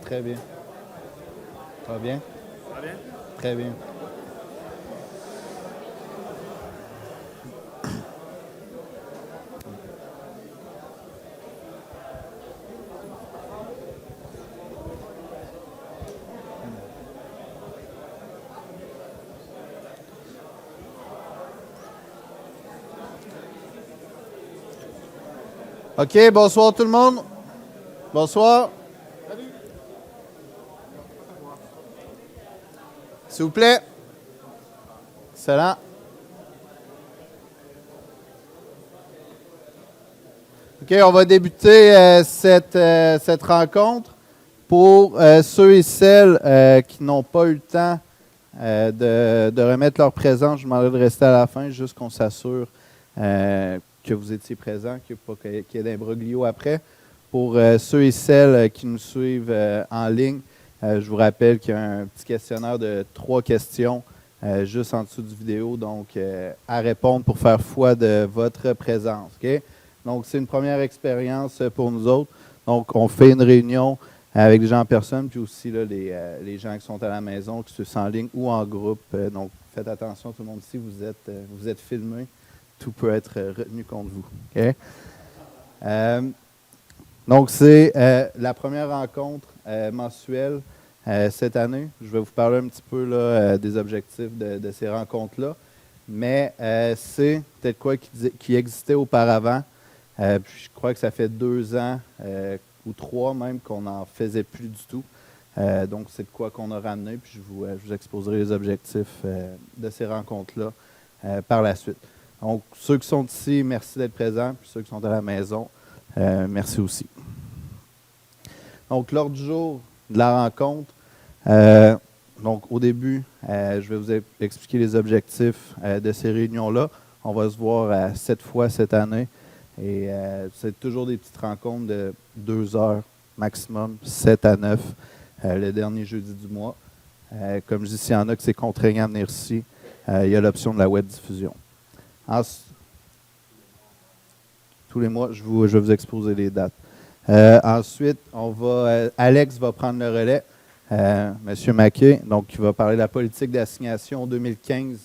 Très bien. Ça va bien? Ça va bien? Très bien. OK, bonsoir tout le monde. Bonsoir. S'il vous plaît. Excellent. OK, on va débuter cette rencontre. Pour ceux et celles qui n'ont pas eu le temps de remettre leur présent, je vous demanderai de rester à la fin, juste qu'on s'assure que vous étiez présents, qu'il y ait d'imbroglio après. Pour ceux et celles qui nous suivent en ligne, je vous rappelle qu'il y a un petit questionnaire de 3 questions juste en dessous du vidéo, donc à répondre pour faire foi de votre présence. Okay? Donc, c'est une première expérience pour nous autres. Donc, on fait une réunion avec des gens en personne, puis aussi là, les gens qui sont à la maison, qui sont en ligne ou en groupe. Donc, faites attention, tout le monde ici, vous êtes filmés. Tout peut être retenu contre vous. Okay? Donc, c'est la première rencontre mensuelle cette année. Je vais vous parler un petit peu là, des objectifs de ces rencontres-là. Mais c'est peut-être quoi qui existait auparavant. Puis je crois que ça fait 2 ans ou 3 même qu'on n'en faisait plus du tout. Donc, c'est de quoi qu'on a ramené. Puis je vous exposerai les objectifs de ces rencontres-là par la suite. Donc, ceux qui sont ici, merci d'être présents. Puis ceux qui sont à la maison, merci aussi. Donc, l'ordre du jour de la rencontre. Donc, au début, je vais vous expliquer les objectifs de ces réunions-là. On va se voir 7 fois cette année. Et c'est toujours des petites rencontres de 2 heures maximum, 7 à 9, le dernier jeudi du mois. Comme je dis, s'il y en a que c'est contraignant de venir ici, il y a l'option de la web diffusion. Tous les mois, je vais vous exposer les dates. Ensuite, Alex va prendre le relais, M. Maquet, donc qui va parler de la politique d'assignation 2015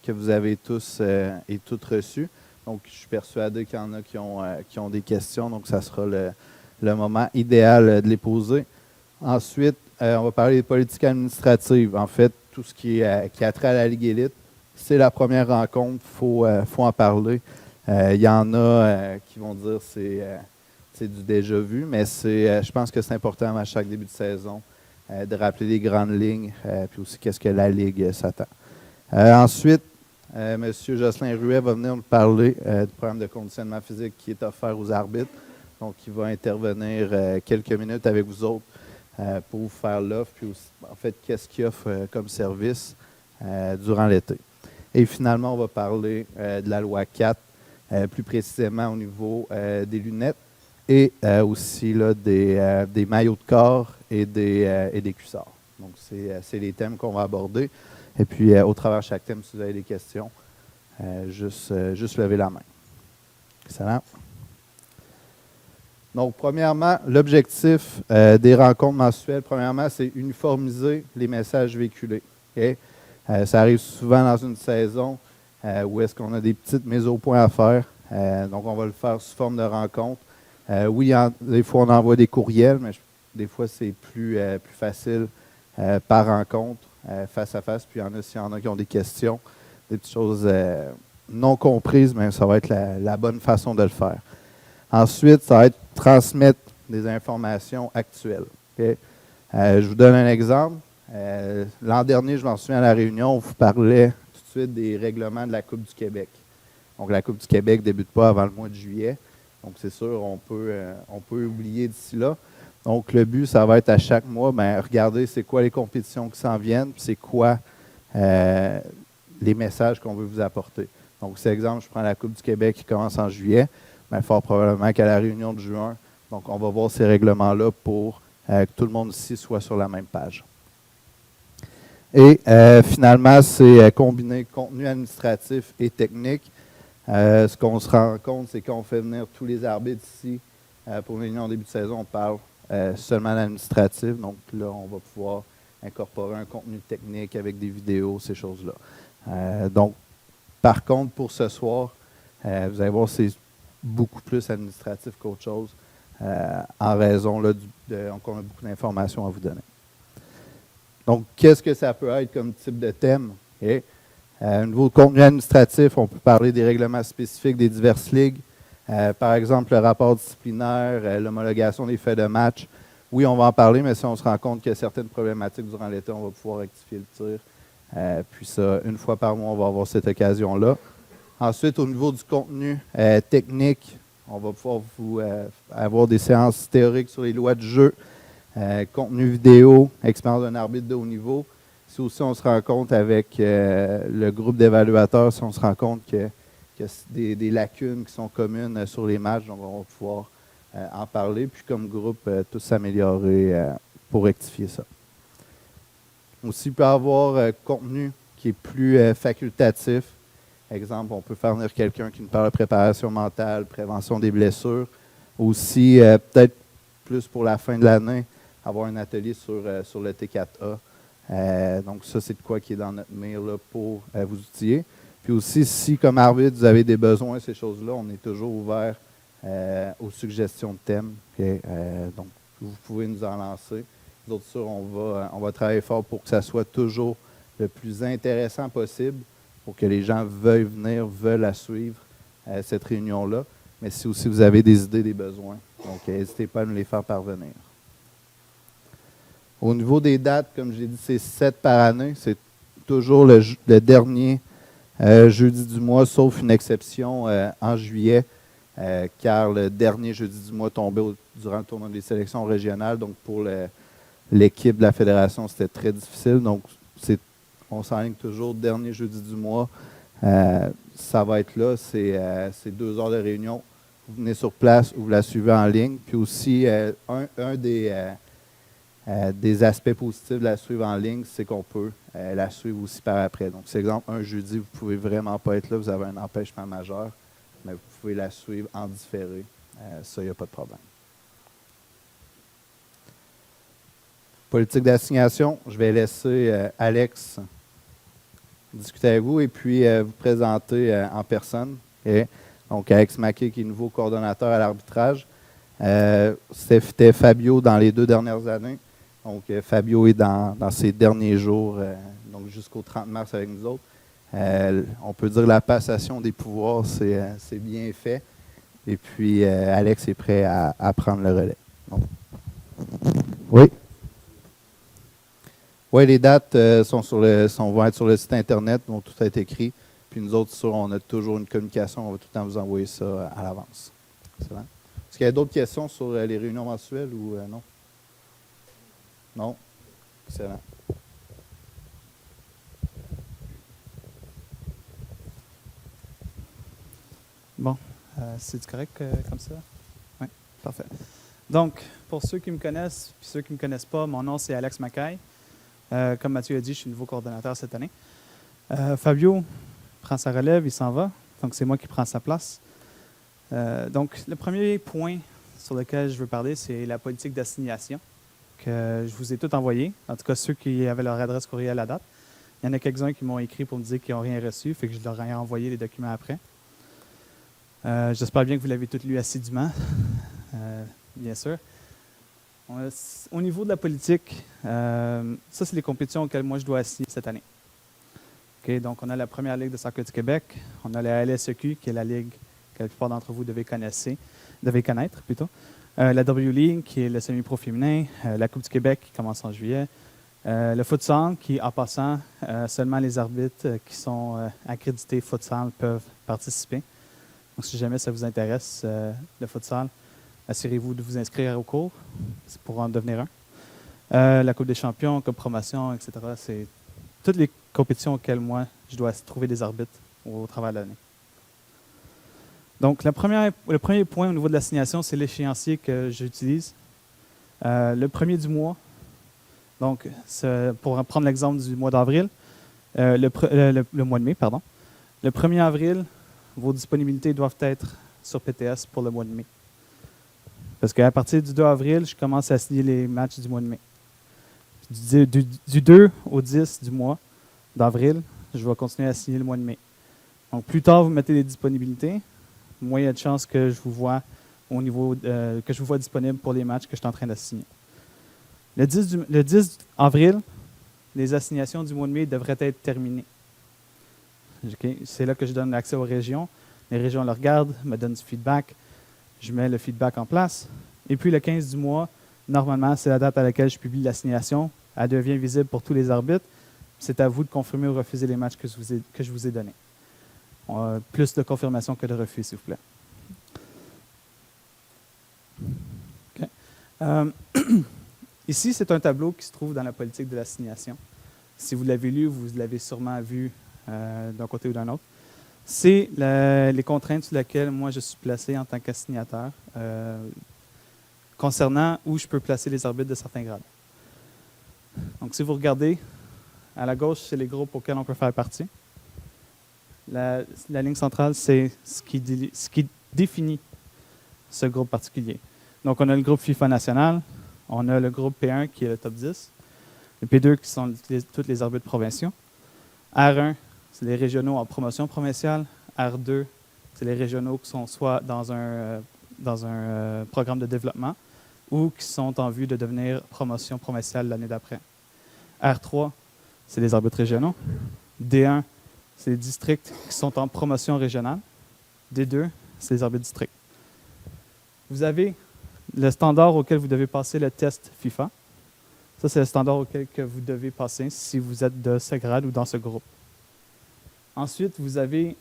que vous avez tous et toutes reçues. Donc, je suis persuadé qu'il y en a qui ont des questions, donc ça sera le moment idéal de les poser. Ensuite, on va parler des politiques administratives. En fait, tout ce qui a trait à la Ligue élite, c'est la première rencontre, il faut en parler. Il y en a qui vont dire que c'est du déjà vu, mais je pense que c'est important à chaque début de saison de rappeler les grandes lignes, puis aussi qu'est-ce que la Ligue s'attend. Ensuite, M. Jocelyn Ruet va venir nous parler du programme de conditionnement physique qui est offert aux arbitres. Donc, il va intervenir quelques minutes avec vous autres pour vous faire l'offre, puis aussi, en fait, qu'est-ce qu'il offre comme service durant l'été. Et finalement, on va parler de la loi 4, plus précisément au niveau des lunettes et aussi là, des maillots de corps et des cuissards. Donc, c'est les thèmes qu'on va aborder. Et puis, au travers de chaque thème, si vous avez des questions, juste levez la main. Excellent. Donc, premièrement, l'objectif des rencontres mensuelles, premièrement, c'est uniformiser les messages véhiculés. Okay? Ça arrive souvent dans une saison où est-ce qu'on a des petites mises au point à faire. Donc, on va le faire sous forme de rencontre. Oui, des fois, on envoie des courriels, mais des fois, c'est plus facile par rencontre. Face à face, puis s'il y en a qui ont des questions, des petites choses non comprises, mais ça va être la bonne façon de le faire. Ensuite, ça va être transmettre des informations actuelles. Okay? Je vous donne un exemple. L'an dernier, je m'en souviens à la réunion, on vous parlait tout de suite des règlements de la Coupe du Québec. Donc, la Coupe du Québec ne débute pas avant le mois de juillet. Donc, c'est sûr, on peut oublier d'ici là. Donc, le but, ça va être à chaque mois, regarder c'est quoi les compétitions qui s'en viennent, puis c'est quoi les messages qu'on veut vous apporter. Donc, c'est exemple, je prends la Coupe du Québec qui commence en juillet, fort probablement qu'à la réunion de juin, donc on va voir ces règlements-là pour que tout le monde ici soit sur la même page. Et finalement, c'est combiner contenu administratif et technique. Ce qu'on se rend compte, c'est qu'on fait venir tous les arbitres ici pour une réunion en début de saison, on parle seulement l'administratif. Donc là, on va pouvoir incorporer un contenu technique avec des vidéos, ces choses-là. Donc, par contre, pour ce soir, vous allez voir, c'est beaucoup plus administratif qu'autre chose, en raison là, qu'on a beaucoup d'informations à vous donner. Donc, qu'est-ce que ça peut être comme type de thème? Okay. Au niveau contenu administratif, on peut parler des règlements spécifiques des diverses ligues. Par exemple, le rapport disciplinaire, l'homologation des faits de match. Oui, on va en parler, mais si on se rend compte qu'il y a certaines problématiques durant l'été, on va pouvoir rectifier le tir. Puis ça, une fois par mois, on va avoir cette occasion-là. Ensuite, au niveau du contenu technique, on va pouvoir avoir des séances théoriques sur les lois du jeu, contenu vidéo, expérience d'un arbitre de haut niveau. Si aussi on se rend compte avec le groupe d'évaluateurs, si on se rend compte qu'il y a des lacunes qui sont communes sur les matchs, donc on va pouvoir en parler, puis comme groupe, tous s'améliorer pour rectifier ça. Aussi, il peut y avoir contenu qui est plus facultatif. Exemple, on peut faire venir quelqu'un qui nous parle de préparation mentale, prévention des blessures. Aussi, peut-être plus pour la fin de l'année, avoir un atelier sur le T4A. Donc ça, c'est de quoi qui est dans notre mire là, pour vous outiller. Puis aussi, si comme arbitre, vous avez des besoins, ces choses-là, on est toujours ouvert aux suggestions de thèmes. Okay? Donc, vous pouvez nous en lancer. Nous autres, sûr, on va travailler fort pour que ça soit toujours le plus intéressant possible, pour que les gens veuillent venir, veulent la suivre, cette réunion-là. Mais si aussi vous avez des idées, des besoins, donc n'hésitez pas à nous les faire parvenir. Au niveau des dates, comme je l'ai dit, c'est 7 par année. C'est toujours le dernier jeudi du mois, sauf une exception en juillet, car le dernier jeudi du mois tombait durant le tournoi des sélections régionales. Donc pour l'équipe de la fédération, c'était très difficile. Donc on s'enligne toujours dernier jeudi du mois. Ça va être là, c'est 2 heures de réunion. Vous venez sur place ou vous la suivez en ligne. Puis aussi, un des aspects positifs de la suivre en ligne, c'est qu'on peut la suivre aussi par après. Donc, c'est exemple, un jeudi, vous ne pouvez vraiment pas être là, vous avez un empêchement majeur, mais vous pouvez la suivre en différé. Ça, il n'y a pas de problème. Politique d'assignation, je vais laisser Alex discuter avec vous et puis vous présenter en personne. Okay? Donc, Alex Maquet, qui est nouveau coordonnateur à l'arbitrage. C'était Fabio dans les 2 dernières années. Donc, Fabio est dans ses derniers jours, donc jusqu'au 30 mars avec nous autres. On peut dire la passation des pouvoirs, c'est bien fait. Et puis, Alex est prêt à prendre le relais. Donc, oui. Oui, les dates vont être sur le site Internet, dont tout a été écrit. Puis nous autres, on a toujours une communication, on va tout le temps vous envoyer ça à l'avance. Excellent. Est-ce qu'il y a d'autres questions sur les réunions mensuelles ou non? Non? Excellent. Bon, c'est correct comme ça? Oui, parfait. Donc, pour ceux qui me connaissent et ceux qui ne me connaissent pas, mon nom c'est Alex Mackay. Comme Mathieu a dit, je suis nouveau coordonnateur cette année. Fabio prend sa relève, il s'en va. Donc, c'est moi qui prends sa place. Donc, le premier point sur lequel je veux parler, c'est la politique d'assignation que je vous ai tout envoyé. En tout cas, ceux qui avaient leur adresse courriel à date. Il y en a quelques-uns qui m'ont écrit pour me dire qu'ils n'ont rien reçu, fait que je leur ai envoyé les documents après. J'espère bien que vous l'avez tout lu assidûment, bien sûr. Au niveau de la politique, ça, c'est les compétitions auxquelles moi, je dois assigner cette année. Okay, donc, on a la première Ligue de soccer du Québec. On a la LSEQ, qui est la ligue que la plupart d'entre vous devez connaître. La W League, qui est le semi-pro féminin. La Coupe du Québec, qui commence en juillet. Le futsal, qui, en passant, seulement les arbitres qui sont accrédités futsal peuvent participer. Donc, si jamais ça vous intéresse, le futsal, assurez-vous de vous inscrire au cours pour en devenir un. La Coupe des champions, Coupe promotion, etc. C'est toutes les compétitions auxquelles moi, je dois trouver des arbitres au travers de l'année. Donc, le premier point au niveau de l'assignation, c'est l'échéancier que j'utilise. Le premier du mois, donc pour prendre l'exemple du mois d'avril, le mois de mai, pardon. Le 1er avril, vos disponibilités doivent être sur PTS pour le mois de mai. Parce qu'à partir du 2 avril, je commence à assigner les matchs du mois de mai. Du 2 au 10 du mois d'avril, je vais continuer à assigner le mois de mai. Donc, plus tard vous mettez les disponibilités, moins il y a de chances que je vous vois que je vous vois disponible pour les matchs que je suis en train d'assigner. Le 10 avril, les assignations du mois de mai devraient être terminées. Okay? C'est là que je donne l'accès aux régions. Les régions le regardent, me donnent du feedback. Je mets le feedback en place. Et puis le 15 du mois, normalement, c'est la date à laquelle je publie l'assignation. Elle devient visible pour tous les arbitres. C'est à vous de confirmer ou refuser les matchs que je vous ai donnés. Plus de confirmation que de refus, s'il vous plaît. Okay. Ici, c'est un tableau qui se trouve dans la politique de l'assignation. Si vous l'avez lu, vous l'avez sûrement vu d'un côté ou d'un autre. C'est les contraintes sur lesquelles moi je suis placé en tant qu'assignateur concernant où je peux placer les arbitres de certains grades. Donc, si vous regardez, à la gauche, c'est les groupes auxquels on peut faire partie. La ligne centrale, c'est ce qui définit ce groupe particulier. Donc, on a le groupe FIFA national, on a le groupe P1 qui est le top 10, le P2 qui sont tous les arbitres provinciaux, R1, c'est les régionaux en promotion provinciale, R2, c'est les régionaux qui sont soit dans un programme de développement ou qui sont en vue de devenir promotion provinciale l'année d'après. R3, c'est les arbitres régionaux. D1, c'est les districts qui sont en promotion régionale. D2, c'est les arbitres districts. Vous avez le standard auquel vous devez passer le test FIFA. Ça, c'est le standard auquel que vous devez passer si vous êtes de ce grade ou dans ce groupe. Ensuite, vous avez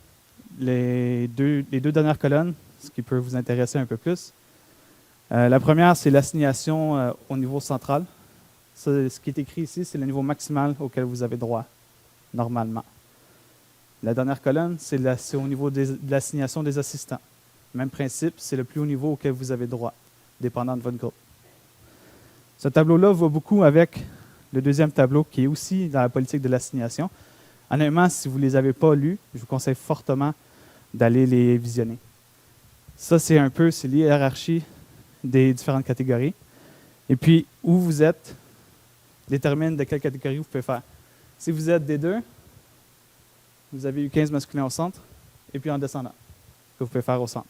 les deux dernières colonnes, ce qui peut vous intéresser un peu plus. La première, c'est l'assignation au niveau central. Ça, ce qui est écrit ici, c'est le niveau maximal auquel vous avez droit, normalement. La dernière colonne, c'est au niveau de l'assignation des assistants. Même principe, c'est le plus haut niveau auquel vous avez droit, dépendant de votre groupe. Ce tableau-là va beaucoup avec le deuxième tableau, qui est aussi dans la politique de l'assignation. Honnêtement, si vous ne les avez pas lus, je vous conseille fortement d'aller les visionner. Ça, c'est l'hiérarchie des différentes catégories. Et puis, où vous êtes détermine de quelle catégorie vous pouvez faire. Si vous êtes D2, vous avez eu 15 masculins au centre, et puis en descendant, que vous pouvez faire au centre.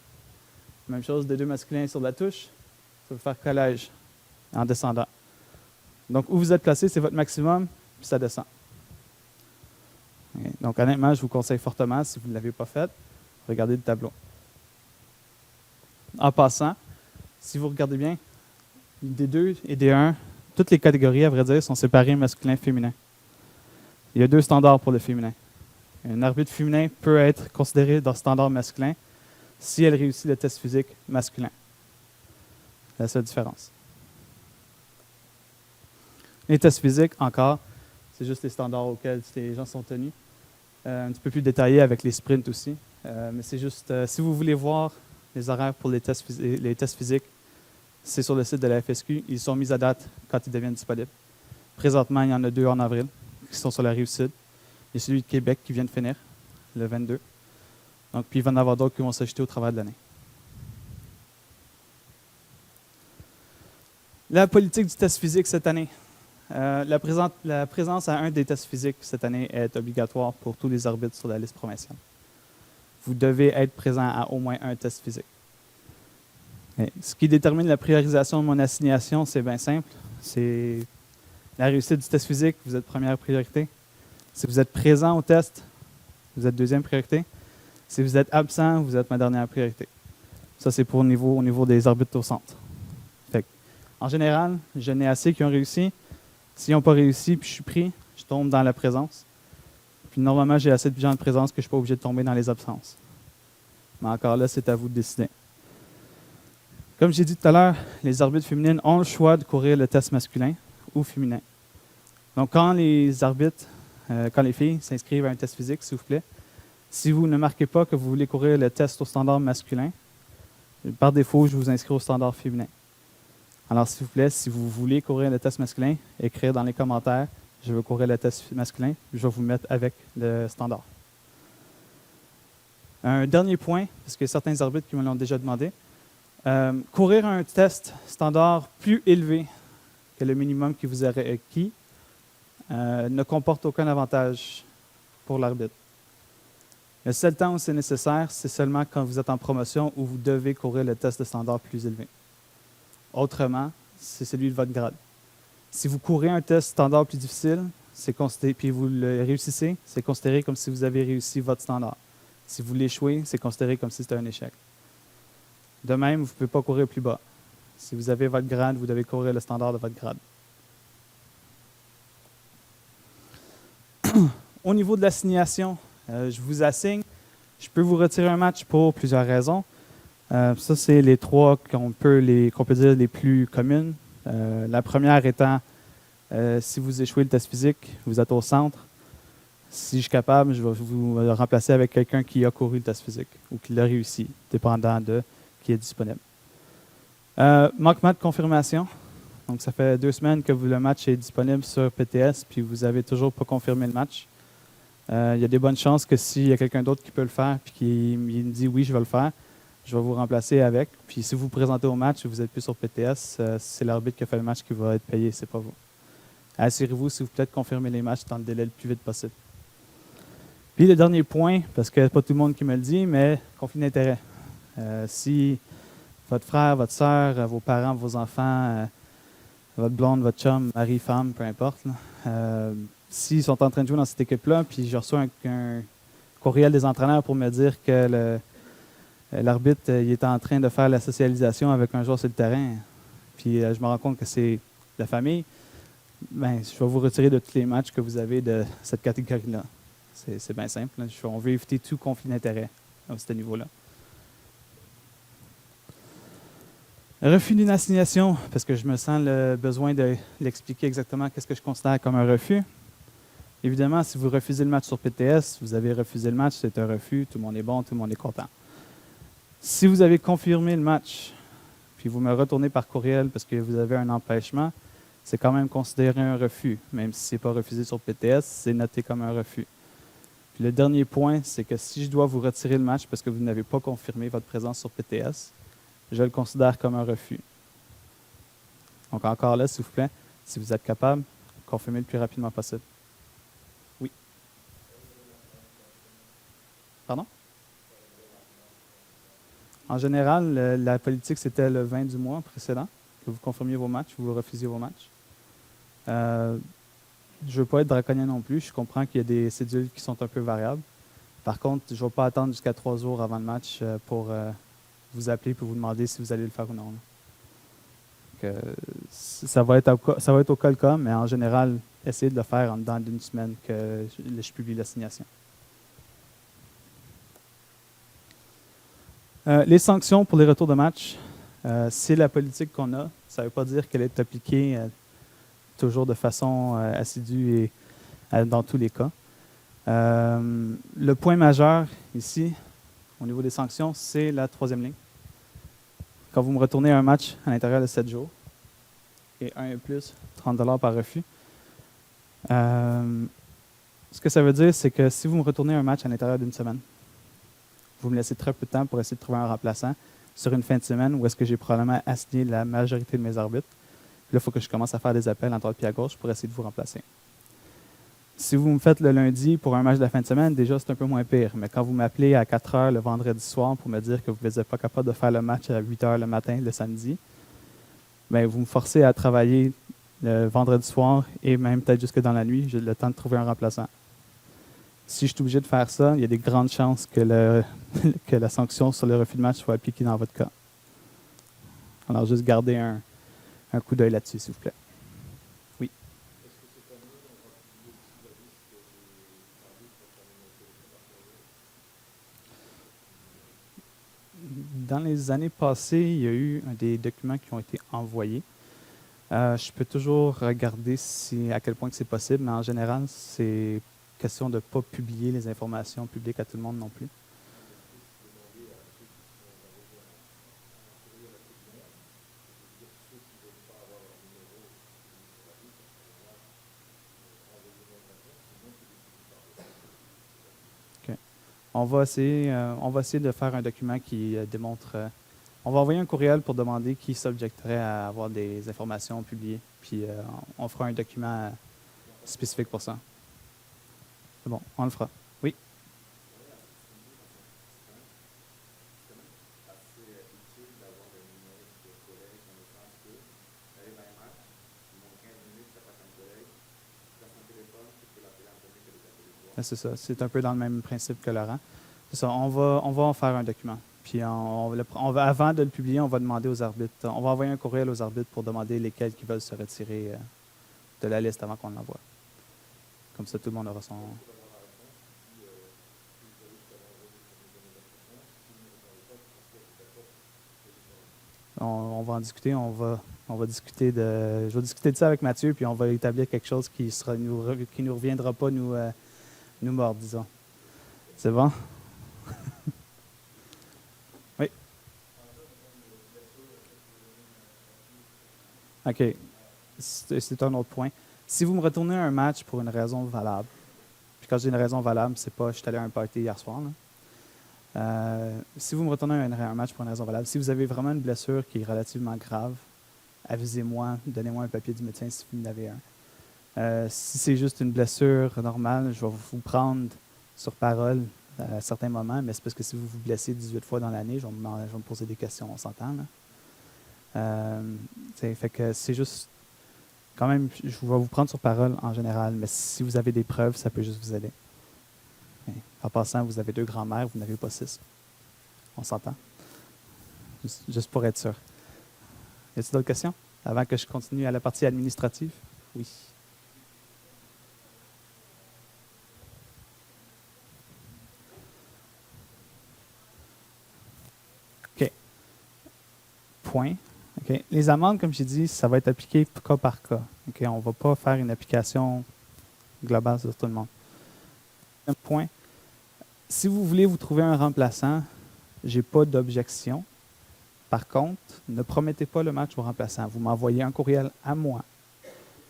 Même chose, D2 masculins sur la touche, vous pouvez faire collège en descendant. Donc, où vous êtes placé, c'est votre maximum, puis ça descend. Donc, honnêtement, je vous conseille fortement, si vous ne l'avez pas fait, regardez le tableau. En passant, si vous regardez bien, D2 et D1, toutes les catégories, à vrai dire, sont séparées masculin-féminin. Il y a 2 standards pour le féminin. Un arbitre féminin peut être considéré dans le standard masculin si elle réussit le test physique masculin. C'est la seule différence. Les tests physiques, encore, c'est juste les standards auxquels les gens sont tenus. Un petit peu plus détaillé avec les sprints aussi. Mais c'est juste, si vous voulez voir les horaires pour les tests physiques, c'est sur le site de la FSQ. Ils sont mis à date quand ils deviennent disponibles. Présentement, il y en a 2 en avril qui sont sur la Rive-Sud. Il y a celui de Québec qui vient de finir, le 22. Donc, puis il va y en avoir d'autres qui vont s'ajouter au travers de l'année. La politique du test physique cette année. La présence à un des tests physiques cette année est obligatoire pour tous les arbitres sur la liste provinciale. Vous devez être présent à au moins un test physique. Et ce qui détermine la priorisation de mon assignation, c'est bien simple. C'est la réussite du test physique, vous êtes première priorité. Si vous êtes présent au test, vous êtes deuxième priorité. Si vous êtes absent, vous êtes ma dernière priorité. Ça, c'est au niveau des arbitres au centre. Fait que, en général, j'en ai assez qui ont réussi. S'ils n'ont pas réussi, puis je suis pris, je tombe dans la présence. Puis normalement, j'ai assez de gens de présence que je ne suis pas obligé de tomber dans les absences. Mais encore là, c'est à vous de décider. Comme j'ai dit tout à l'heure, les arbitres féminines ont le choix de courir le test masculin ou féminin. Donc, quand les filles s'inscrivent à un test physique, s'il vous plaît, si vous ne marquez pas que vous voulez courir le test au standard masculin, par défaut, je vous inscris au standard féminin. Alors, s'il vous plaît, si vous voulez courir le test masculin, écrire dans les commentaires « Je veux courir le test masculin », je vais vous mettre avec le standard. Un dernier point, parce que certains arbitres qui me l'ont déjà demandé, Courir un test standard plus élevé que le minimum qui vous est requis ne comporte aucun avantage pour l'arbitre. Le seul temps où c'est nécessaire, c'est seulement quand vous êtes en promotion où vous devez courir le test de standard plus élevé. Autrement, c'est celui de votre grade. Si vous courez un test standard plus difficile, puis vous le réussissez, c'est considéré comme si vous avez réussi votre standard. Si vous l'échouez, c'est considéré comme si c'était un échec. De même, vous ne pouvez pas courir plus bas. Si vous avez votre grade, vous devez courir le standard de votre grade. Au niveau de l'assignation, je vous assigne. Je peux vous retirer un match pour plusieurs raisons. Ça, c'est les trois qu'on peut dire les plus communes. La première étant, si vous échouez le test physique, vous êtes au centre. Si je suis capable, je vais vous remplacer avec quelqu'un qui a couru le test physique ou qui l'a réussi, dépendant de qui est disponible. Manquement de confirmation. Donc, ça fait 2 semaines que le match est disponible sur PTS, puis vous n'avez toujours pas confirmé le match. Il y a des bonnes chances que s'il y a quelqu'un d'autre qui peut le faire, puis qui me dit oui, je vais le faire, je vais vous remplacer avec. Puis si vous vous présentez au match et vous n'êtes plus sur PTS, c'est l'arbitre qui a fait le match qui va être payé, c'est pas vous. Assurez-vous, s'il vous plaît, de confirmer les matchs dans le délai le plus vite possible. Puis le dernier point, parce que pas tout le monde qui me le dit, mais conflit d'intérêt. Si votre frère, votre soeur, vos parents, vos enfants, votre blonde, votre chum, mari, femme, peu importe, s'ils sont en train de jouer dans cette équipe-là, puis je reçois un courriel des entraîneurs pour me dire que l'arbitre il est en train de faire la socialisation avec un joueur sur le terrain, puis je me rends compte que c'est la famille, ben, je vais vous retirer de tous les matchs que vous avez de cette catégorie-là. C'est bien simple. On veut éviter tout conflit d'intérêt à ce niveau-là. Refus d'une assignation, parce que je me sens le besoin de l'expliquer exactement qu'est-ce que je considère comme un refus. Évidemment, si vous refusez le match sur PTS, vous avez refusé le match, c'est un refus, tout le monde est bon, tout le monde est content. Si vous avez confirmé le match, puis vous me retournez par courriel parce que vous avez un empêchement, c'est quand même considéré un refus. Même si ce n'est pas refusé sur PTS, c'est noté comme un refus. Puis le dernier point, c'est que si je dois vous retirer le match parce que vous n'avez pas confirmé votre présence sur PTS, je le considère comme un refus. Donc encore là, s'il vous plaît, si vous êtes capable, confirmez le plus rapidement possible. Oui. Pardon? En général, la politique, c'était le 20 du mois précédent, que vous confirmiez vos matchs, vous refusiez vos matchs. Je ne veux pas être draconien non plus. Je comprends qu'il y a des cédules qui sont un peu variables. Par contre, je ne vais pas attendre jusqu'à 3 jours avant le match pour vous appeler pour vous demander si vous allez le faire ou non. Donc, ça va être au cas le cas, mais en général, essayez de le faire en dedans d'une semaine que je publie l'assignation. Les sanctions pour les retours de match, c'est la politique qu'on a. Ça ne veut pas dire qu'elle est appliquée toujours de façon assidue et dans tous les cas. Le point majeur ici, au niveau des sanctions, c'est la 3e ligne. Quand vous me retournez un match à l'intérieur de 7 jours, et 1 et plus, 30 $ par refus, ce que ça veut dire, c'est que si vous me retournez un match à l'intérieur d'une semaine, vous me laissez très peu de temps pour essayer de trouver un remplaçant sur une fin de semaine où est-ce que j'ai probablement assigné la majorité de mes arbitres. Puis là, il faut que je commence à faire des appels à droite et à gauche pour essayer de vous remplacer. Si vous me faites le lundi pour un match de la fin de semaine, déjà, c'est un peu moins pire. Mais quand vous m'appelez à 4 heures le vendredi soir pour me dire que vous n'êtes pas capable de faire le match à 8 heures le matin, le samedi, bien, vous me forcez à travailler le vendredi soir et même peut-être jusque dans la nuit, j'ai le temps de trouver un remplaçant. Si je suis obligé de faire ça, il y a des grandes chances que, que la sanction sur le refus de match soit appliquée dans votre cas. Alors, juste garder un coup d'œil là-dessus, s'il vous plaît. Oui. Dans les années passées, il y a eu des documents qui ont été envoyés. Je peux toujours regarder à quel point c'est possible, mais en général, c'est question de ne pas publier les informations publiques à tout le monde non plus. Okay. On va essayer de faire un document qui démontre, On va envoyer un courriel pour demander qui s'objecterait à avoir des informations publiées. Puis on fera un document spécifique pour ça. C'est bon, on le fera. Oui. C'est ça, c'est un peu dans le même principe que Laurent. C'est ça, on va en faire un document. Puis avant de le publier, on va demander aux arbitres, on va envoyer un courriel aux arbitres pour demander lesquels qui veulent se retirer de la liste avant qu'on l'envoie. Comme ça, tout le monde aura son... On va en discuter, on va discuter je vais discuter de ça avec Mathieu, puis on va établir quelque chose qui nous reviendra pas nous mordre, disons. C'est bon? Oui. OK. C'est un autre point. Si vous me retournez un match pour une raison valable, puis quand j'ai une raison valable, c'est pas je suis allé à un party hier soir, là. Si vous me retournez un match pour une raison valable, si vous avez vraiment une blessure qui est relativement grave, avisez-moi, donnez-moi un papier du médecin si vous en avez un. Si c'est juste une blessure normale, je vais vous prendre sur parole à certains moments, mais c'est parce que si vous vous blessez 18 fois dans l'année, je vais me poser des questions, on s'entend, là. Fait que c'est juste, quand même, je vais vous prendre sur parole en général, mais si vous avez des preuves, ça peut juste vous aider. En passant, vous avez 2 grands-mères, vous n'avez pas 6. On s'entend? Juste pour être sûr. Y a-t-il d'autres questions? Avant que je continue à la partie administrative? Oui. OK. Point. OK. Les amendes, comme j'ai dit, ça va être appliqué cas par cas. OK. On ne va pas faire une application globale sur tout le monde. Un point. Si vous voulez vous trouver un remplaçant, je n'ai pas d'objection. Par contre, ne promettez pas le match au remplaçant. Vous m'envoyez un courriel à moi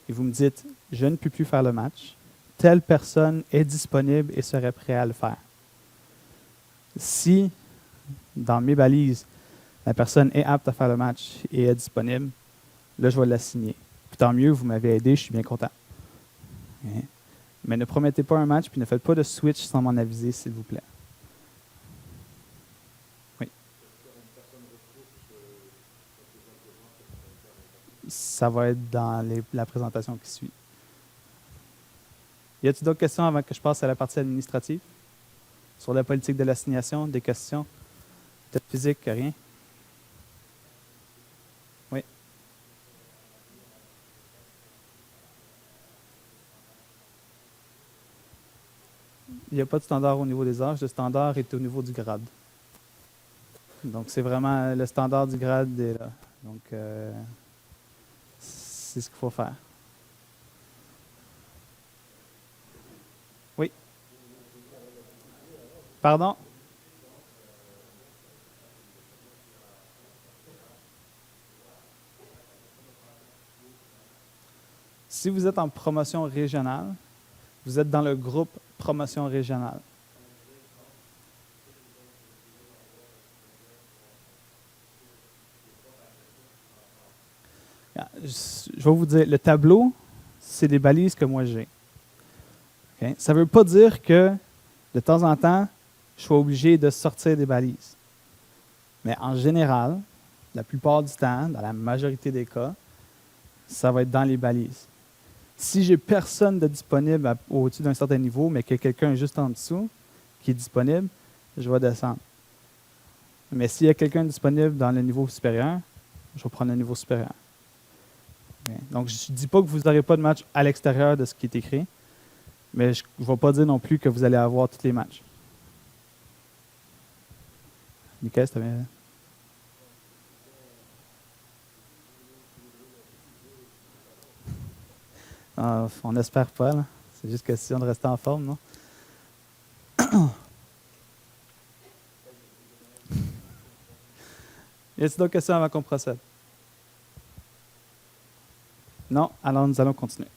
et vous me dites « Je ne peux plus faire le match. Telle personne est disponible et serait prêt à le faire. » Si, dans mes balises, la personne est apte à faire le match et est disponible, là, je vais la signer. Puis tant mieux, vous m'avez aidé, je suis bien content. Okay. Mais ne promettez pas un match puis ne faites pas de switch sans m'en aviser, s'il vous plaît. Oui. Ça va être dans la présentation qui suit. Y a-t-il d'autres questions avant que je passe à la partie administrative? Sur la politique de l'assignation, des questions? Peut-être physique, rien? Oui. Il n'y a pas de standard au niveau des âges, le standard est au niveau du grade. Donc, c'est vraiment le standard du grade est là. Donc, c'est ce qu'il faut faire. Oui. Pardon? Si vous êtes en promotion régionale, vous êtes dans le groupe promotion régionale. Je vais vous dire, le tableau, c'est des balises que moi j'ai. Okay? Ça ne veut pas dire que, de temps en temps, je sois obligé de sortir des balises. Mais en général, la plupart du temps, dans la majorité des cas, ça va être dans les balises. Si j'ai personne de disponible au-dessus d'un certain niveau, mais qu'il y a quelqu'un juste en dessous qui est disponible, je vais descendre. Mais s'il y a quelqu'un disponible dans le niveau supérieur, je vais prendre le niveau supérieur. Okay. Donc, je ne dis pas que vous n'aurez pas de match à l'extérieur de ce qui est écrit, mais je ne vais pas dire non plus que vous allez avoir tous les matchs. Nickel, c'était bien. On n'espère pas, là. C'est juste question de rester en forme, non? Y a-t-il d'autres questions avant qu'on procède? Non? Alors, nous allons continuer.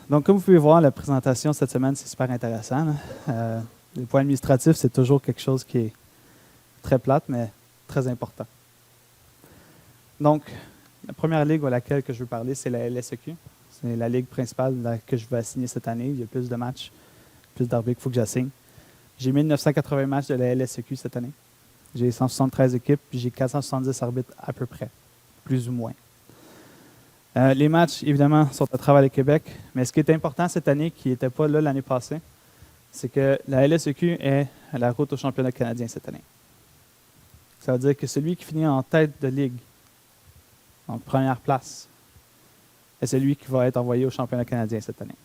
Donc, comme vous pouvez voir, la présentation cette semaine, c'est super intéressant. Le point administratif, c'est toujours quelque chose qui est très plate, mais très important. Donc, la première ligue à laquelle que je veux parler, c'est la LSEQ. C'est la ligue principale que je vais assigner cette année. Il y a plus de matchs, plus d'arbitres qu'il faut que j'assigne. J'ai 1980 matchs de la LSEQ cette année. J'ai 173 équipes, puis j'ai 470 arbitres à peu près, plus ou moins. Les matchs, évidemment, sont à travers le Québec, mais ce qui est important cette année, qui n'était pas là l'année passée, c'est que la LSEQ est à la route au championnat canadien cette année. Ça veut dire que celui qui finit en tête de ligue, en première place, est celui qui va être envoyé au championnat canadien cette année,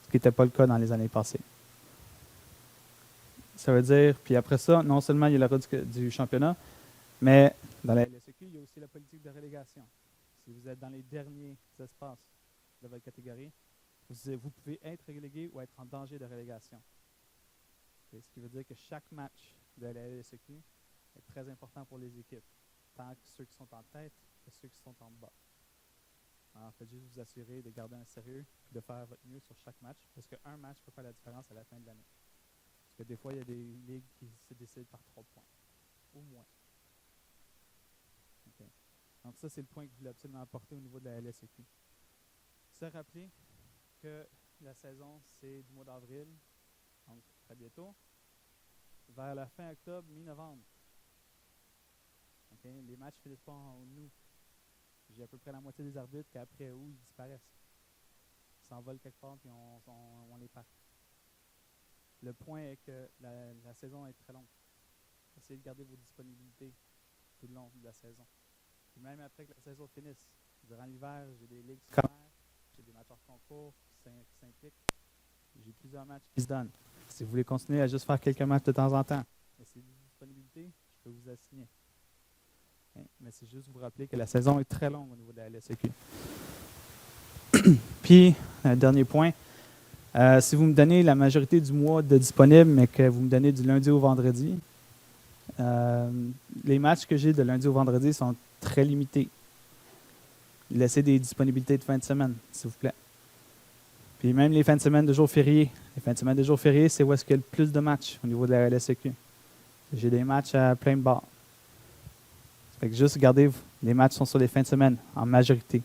ce qui n'était pas le cas dans les années passées. Ça veut dire, puis après ça, non seulement il y a la route du championnat, mais dans la LSEQ, il y a aussi la politique de relégation. Si vous êtes dans les derniers espaces de votre catégorie, vous pouvez être relégué ou être en danger de relégation. Et ce qui veut dire que chaque match de la LSEQ est très important pour les équipes, tant que ceux qui sont en tête que ceux qui sont en bas. Alors, faites juste vous assurer de garder un sérieux et de faire votre mieux sur chaque match, parce qu'un match peut faire la différence à la fin de l'année. Parce que des fois, il y a des ligues qui se décident par 3 points, au moins. Okay. Donc ça, c'est le point que je voulais absolument apporter au niveau de la LSEQ. Se rappeler que la saison, c'est du mois d'avril, donc très bientôt, vers la fin octobre, mi-novembre. Okay? Les matchs ne finissent pas en août. J'ai à peu près la moitié des arbitres qu'après août, ils disparaissent. Ils s'envolent quelque part et on les perd. Le point est que la saison est très longue. Essayez de garder vos disponibilités tout le long de la saison. Puis même après que la saison finisse, durant l'hiver, j'ai des ligues scolaires, j'ai des matchs hors concours qui s'impliquent. J'ai plusieurs matchs qui se donnent. Si vous voulez continuer à juste faire quelques matchs de temps en temps, et c'est des disponibilités, je peux vous assigner. Okay. Mais c'est juste vous rappeler que la saison est très longue au niveau de la LSEQ. Puis, dernier point, si vous me donnez la majorité du mois de disponible, mais que vous me donnez du lundi au vendredi, les matchs que j'ai de lundi au vendredi sont très limités. Laissez des disponibilités de fin de semaine, s'il vous plaît. Puis même les fins de semaine de jours fériés. Les fins de semaine de jours fériés, c'est où est-ce qu'il y a le plus de matchs au niveau de la LSEQ. J'ai des matchs à plein de bars. Ça fait que juste gardez, les matchs sont sur les fins de semaine, en majorité.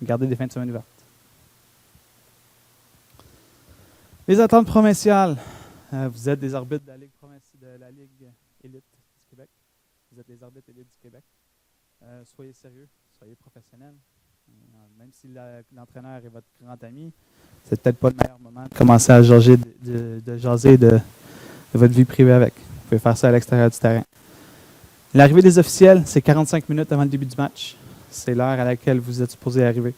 Gardez des fins de semaine ouvertes. Les attentes provinciales. Vous êtes des arbitres de la Ligue élite du Québec. Vous êtes les arbitres élites du Québec. Soyez sérieux, soyez professionnels. Même si l'entraîneur est votre grand ami, c'est peut-être pas le meilleur moment de commencer à jaser de votre vie privée avec. Vous pouvez faire ça à l'extérieur du terrain. L'arrivée des officiels, c'est 45 minutes avant le début du match. C'est l'heure à laquelle vous êtes supposé arriver.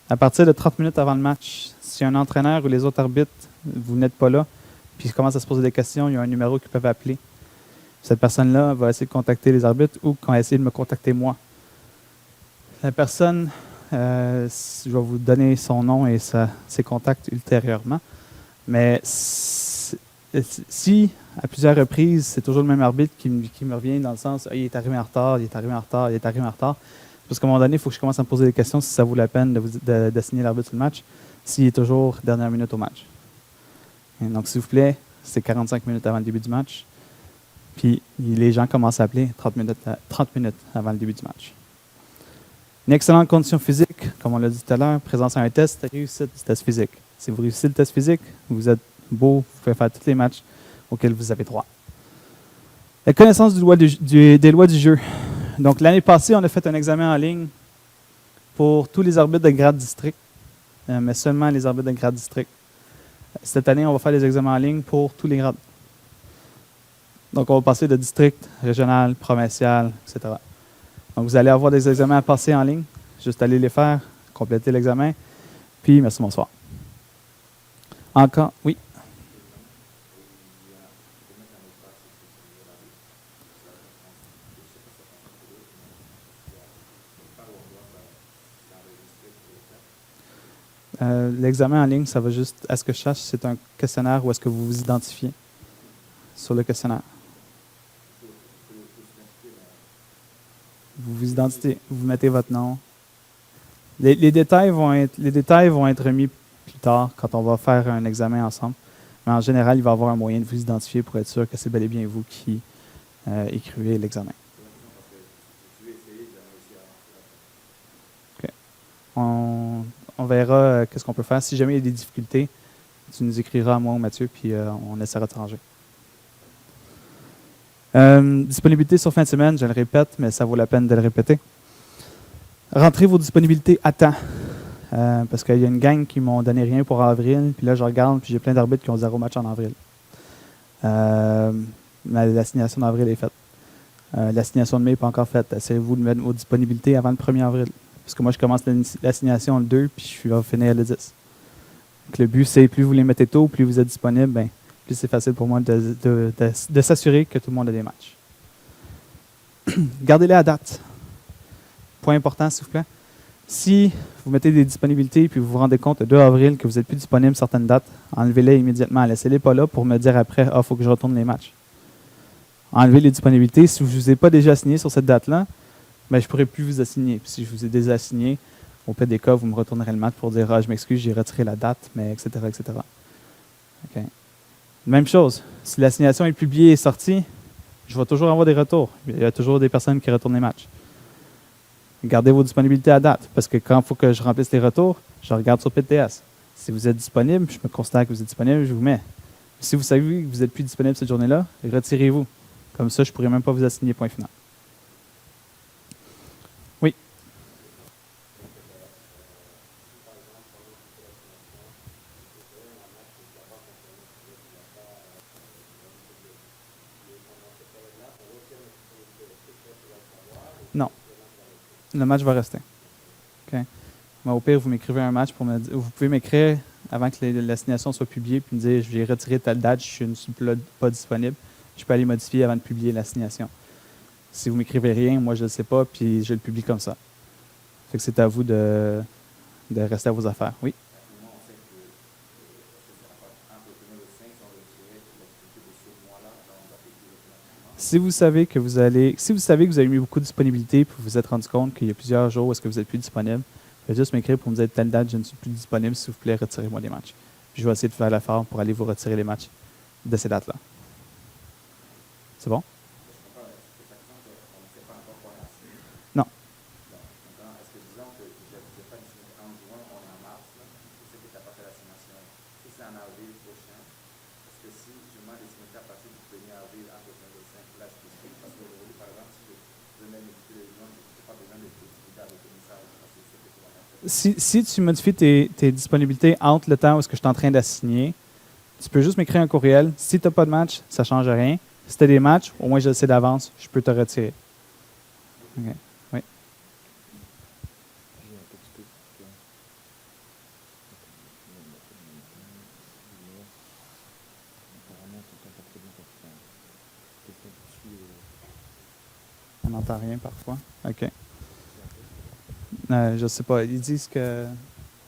À partir de 30 minutes avant le match, si un entraîneur ou les autres arbitres, vous n'êtes pas là, puis ils commencent à se poser des questions, il y a un numéro qu'ils peuvent appeler. Cette personne-là va essayer de contacter les arbitres ou va essayer de me contacter moi. La personne, je vais vous donner son nom et ses contacts ultérieurement, mais si, à plusieurs reprises, c'est toujours le même arbitre qui me revient dans le sens « il est arrivé en retard, il est arrivé en retard, il est arrivé en retard », parce qu'à un moment donné, il faut que je commence à me poser des questions si ça vaut la peine d'assigner l'arbitre sur le match, s'il est toujours dernière minute au match. Et donc, s'il vous plaît, c'est 45 minutes avant le début du match. Puis, les gens commencent à appeler 30 minutes avant le début du match. Une excellente condition physique, comme on l'a dit tout à l'heure, présence à un test, réussite du test physique. Si vous réussissez le test physique, vous êtes beau, vous pouvez faire tous les matchs auxquels vous avez droit. La connaissance des lois du jeu. Donc, l'année passée, on a fait un examen en ligne pour tous les arbitres de grade district, mais seulement les arbitres de grade district. Cette année, on va faire des examens en ligne pour tous les grades. Donc, on va passer de district, régional, provincial, etc. Donc, vous allez avoir des examens à passer en ligne. Juste aller les faire, compléter l'examen. Puis, merci, bonsoir. Encore, oui. L'examen en ligne, ça va juste, à ce que je sache, c'est un questionnaire où est-ce que vous vous identifiez sur le questionnaire. Vous vous identifiez, vous mettez votre nom. Les détails vont être remis plus tard quand on va faire un examen ensemble. Mais en général, il va y avoir un moyen de vous identifier pour être sûr que c'est bel et bien vous qui écrivez l'examen. OK. On verra qu'est-ce qu'on peut faire. Si jamais il y a des difficultés, tu nous écriras à moi ou Mathieu, puis on essaiera de s'arranger. Disponibilité sur fin de semaine, je le répète, mais ça vaut la peine de le répéter. Rentrez vos disponibilités à temps. Parce qu'il y a une gang qui m'ont donné rien pour avril, puis là je regarde, puis j'ai plein d'arbitres qui ont 0 match en avril. L'assignation d'avril est faite. L'assignation de mai n'est pas encore faite. Essayez-vous de mettre vos disponibilités avant le 1er avril. Parce que moi je commence l'assignation le 2, puis je vais finir le 10. Donc, le but, c'est plus vous les mettez tôt, plus vous êtes disponible, ben, plus c'est facile pour moi de s'assurer que tout le monde a des matchs. Gardez-les à date. Point important, s'il vous plaît. Si vous mettez des disponibilités et puis vous vous rendez compte le 2 avril que vous n'êtes plus disponible certaines dates, enlevez-les immédiatement. Laissez-les pas là pour me dire après, il faut que je retourne les matchs. Enlevez les disponibilités. Si je ne vous ai pas déjà assigné sur cette date-là, ben, je ne pourrai plus vous assigner. Puis si je vous ai déjà assigné, au pire des cas, vous me retournerez le match pour dire je m'excuse, j'ai retiré la date, mais etc. etc. Okay. Même chose. Si l'assignation est publiée et sortie, je vais toujours avoir des retours. Il y a toujours des personnes qui retournent les matchs. Gardez vos disponibilités à date, parce que quand il faut que je remplisse les retours, je regarde sur PTS. Si vous êtes disponible, je me considère que vous êtes disponible, je vous mets. Si vous savez que vous n'êtes plus disponible cette journée-là, retirez-vous. Comme ça, je ne pourrai même pas vous assigner point final. Oui. Non. Le match va rester. Okay. Mais au pire, vous m'écrivez un match pour me dire. Vous pouvez m'écrire avant que l'assignation soit publiée puis me dire j'ai retiré telle date, je ne suis pas disponible. Je peux aller modifier avant de publier l'assignation. Si vous m'écrivez rien, moi je ne le sais pas, puis je le publie comme ça. Fait que c'est à vous de rester à vos affaires. Oui? Si vous savez que vous avez mis beaucoup de disponibilité et que vous vous êtes rendu compte qu'il y a plusieurs jours où est-ce que vous n'êtes plus disponible, faites juste m'écrire pour me dire telle date, je ne suis plus disponible, s'il vous plaît, retirez-moi les matchs. Puis je vais essayer de faire l'effort pour aller vous retirer les matchs de ces dates-là. C'est bon? Non. Si tu modifies tes disponibilités entre le temps où est-ce que je suis en train d'assigner, tu peux juste m'écrire un courriel. Si tu n'as pas de match, ça ne change rien. Si tu as des matchs, au moins je le sais d'avance, je peux te retirer. Okay. Oui. On n'entend rien parfois. OK. Je ne sais pas. Ils disent que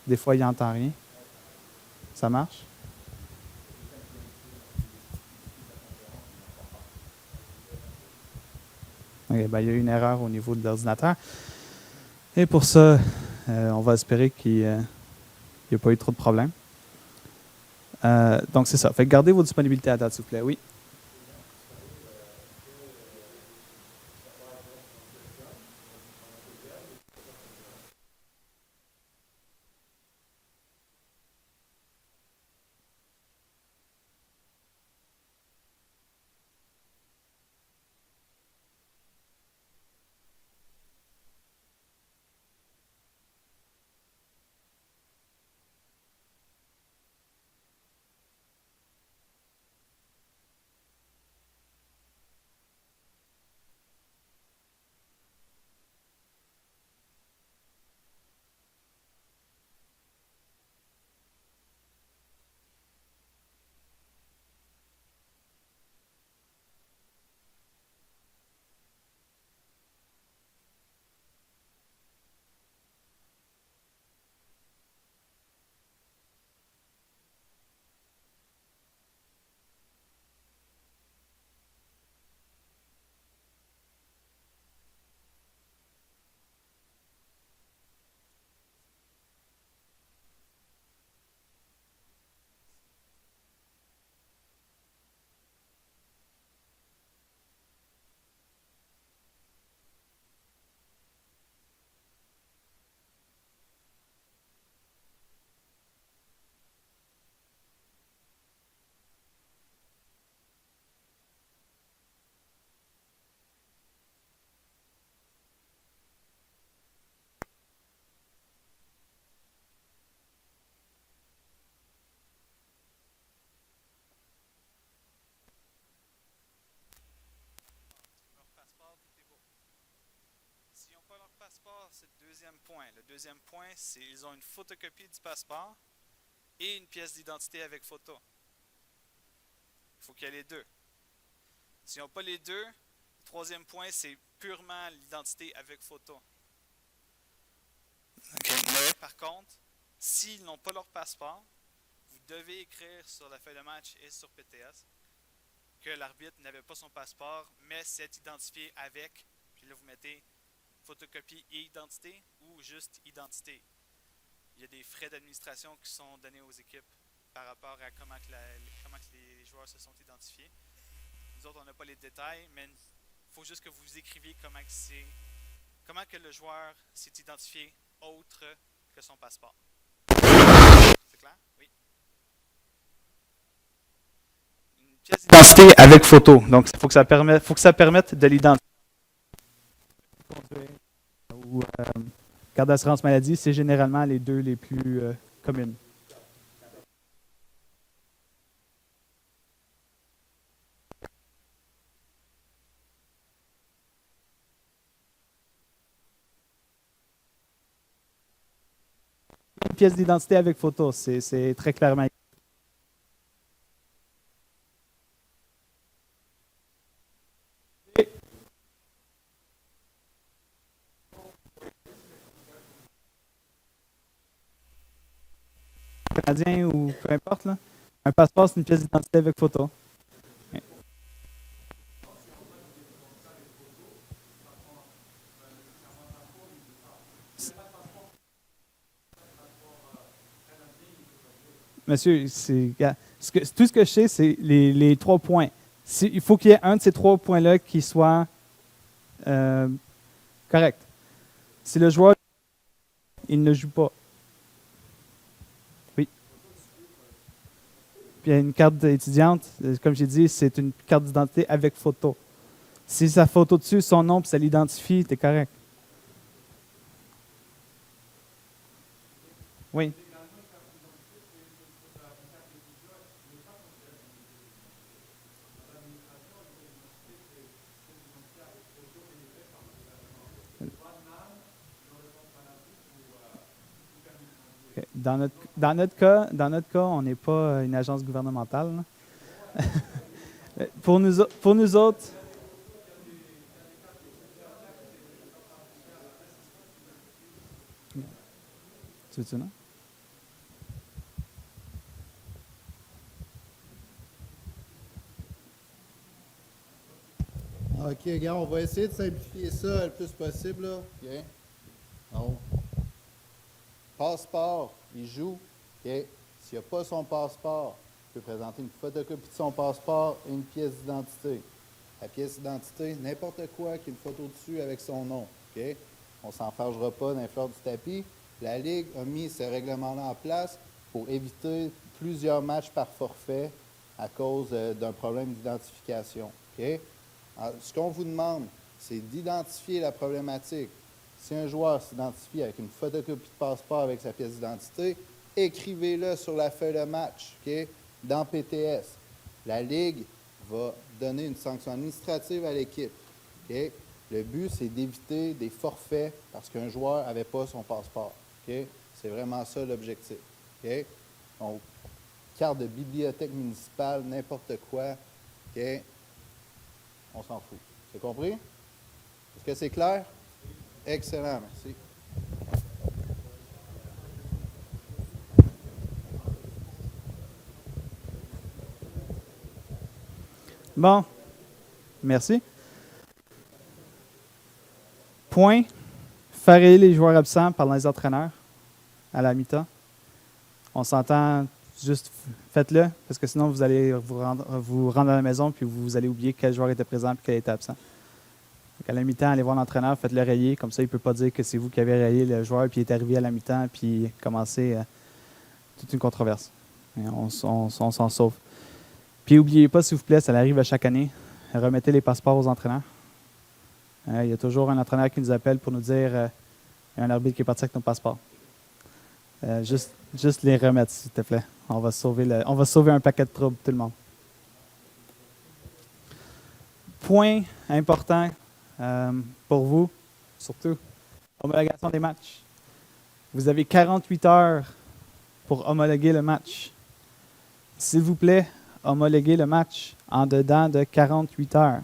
des fois, ils n'entendent rien. Ça marche? Okay, ben, il y a eu une erreur au niveau de l'ordinateur. Et pour ça, on va espérer qu'il n'y ait pas eu trop de problèmes. Donc, c'est ça. Fait que gardez vos disponibilités à date, s'il vous plaît. Oui. c'est le deuxième point. Le deuxième point, c'est qu'ils ont une photocopie du passeport et une pièce d'identité avec photo. Il faut qu'il y ait les deux. S'ils n'ont pas les deux, le troisième point, c'est purement l'identité avec photo. Okay. Mais par contre, s'ils n'ont pas leur passeport, vous devez écrire sur la feuille de match et sur PTS que l'arbitre n'avait pas son passeport, mais s'est identifié avec, puis là vous mettez photocopie et identité ou juste identité. Il y a des frais d'administration qui sont donnés aux équipes par rapport à comment que les joueurs se sont identifiés. Nous autres, on n'a pas les détails, mais il faut juste que vous écriviez comment que le joueur s'est identifié autre que son passeport. C'est clair? Oui. Une pièce d'identité avec photo. Donc, il faut que ça permette de l'identifier. Ou carte d'assurance maladie, c'est généralement les deux les plus communes. Une pièce d'identité avec photo, c'est très clairement. Canadien ou peu importe, là. Un passeport, c'est une pièce d'identité avec photo. Okay. Monsieur, tout ce que je sais, c'est les 3 points. Il faut qu'il y ait un de ces 3 points-là qui soit correct. Si le joueur, il ne joue pas. Oui. Puis il y a une carte étudiante, comme j'ai dit, c'est une carte d'identité avec photo. Si sa photo dessus, son nom, puis ça l'identifie, t'es correct. Oui. Dans notre cas, on n'est pas une agence gouvernementale. Pour nous autres, tu veux-tu, non? OK, gars, on va essayer de simplifier ça le plus possible. Là. OK. Donc, passeport, il joue. OK. S'il n'a pas son passeport, il peut présenter une photocopie de son passeport et une pièce d'identité. La pièce d'identité, n'importe quoi qui a une photo dessus avec son nom. OK. On ne s'en fâchera pas dans les fleurs du tapis. La Ligue a mis ce règlement-là en place pour éviter plusieurs matchs par forfait à cause d'un problème d'identification. OK. Alors, ce qu'on vous demande, c'est d'identifier la problématique. Si un joueur s'identifie avec une photocopie de passeport avec sa pièce d'identité, écrivez-le sur la feuille de match, okay, dans PTS. La Ligue va donner une sanction administrative à l'équipe. Okay? Le but, c'est d'éviter des forfaits parce qu'un joueur n'avait pas son passeport. Okay? C'est vraiment ça l'objectif. Okay? Donc, carte de bibliothèque municipale, n'importe quoi. Okay? On s'en fout. C'est compris? Est-ce que c'est clair? Excellent, merci. Bon, merci. Point, faire rayer les joueurs absents par les entraîneurs à la mi-temps. On s'entend, juste faites-le, parce que sinon vous allez vous rendre à la maison puis vous allez oublier quel joueur était présent et quel était absent. Donc à la mi-temps, allez voir l'entraîneur, faites-le rayer, comme ça il ne peut pas dire que c'est vous qui avez rayé le joueur puis il est arrivé à la mi-temps puis commencer toute une controverse. Et on s'en sauve. Puis n'oubliez pas, s'il vous plaît, ça arrive à chaque année, remettez les passeports aux entraîneurs. Il y a toujours un entraîneur qui nous appelle pour nous dire il y a un arbitre qui est parti avec nos passeports. Juste les remettre, s'il te plaît. On va sauver un paquet de troubles, tout le monde. Point important pour vous, surtout, Homologation des matchs. Vous avez 48 heures pour homologuer le match. S'il vous plaît, homologuez le match en dedans de 48 heures.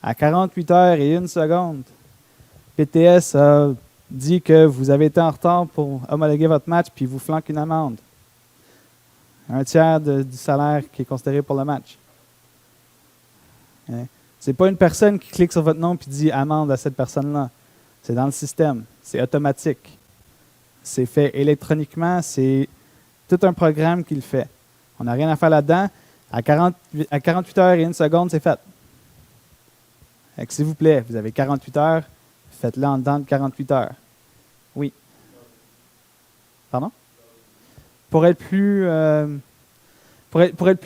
À 48 heures et 1 seconde, PTS a dit que vous avez été en retard pour homologuer votre match, puis vous flanque une amende. Un tiers du salaire qui est considéré pour le match. Hein? Ce n'est pas une personne qui clique sur votre nom et dit amende à cette personne-là. C'est dans le système. C'est automatique. C'est fait électroniquement. C'est tout un programme qui le fait. On n'a rien à faire là-dedans. À 48 heures et 1 seconde, c'est fait. S'il vous plaît, vous avez 48 heures, faites-le en dedans de 48 heures. Oui. Pardon? Pour être plus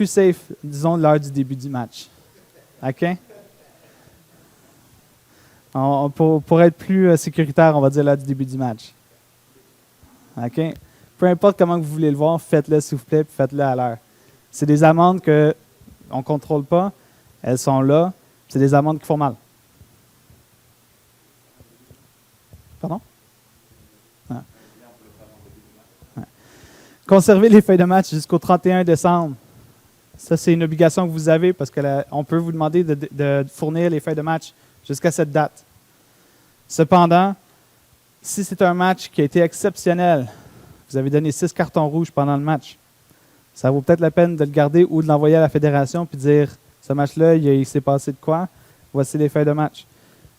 safe, disons l'heure du début du match. OK? Pour être plus sécuritaire, on va dire l'heure du début du match. OK? Peu importe comment vous voulez le voir, faites-le s'il vous plaît, puis faites-le à l'heure. C'est des amendes qu'on ne contrôle pas. Elles sont là. C'est des amendes qui font mal. Pardon? Ah. Ouais. Conservez les feuilles de match jusqu'au 31 décembre. Ça, c'est une obligation que vous avez parce qu'on peut vous demander de fournir les feuilles de match jusqu'à cette date. Cependant, si c'est un match qui a été exceptionnel, vous avez donné 6 cartons rouges pendant le match, ça vaut peut-être la peine de le garder ou de l'envoyer à la fédération puis dire ce match-là, il s'est passé de quoi? Voici les feuilles de match.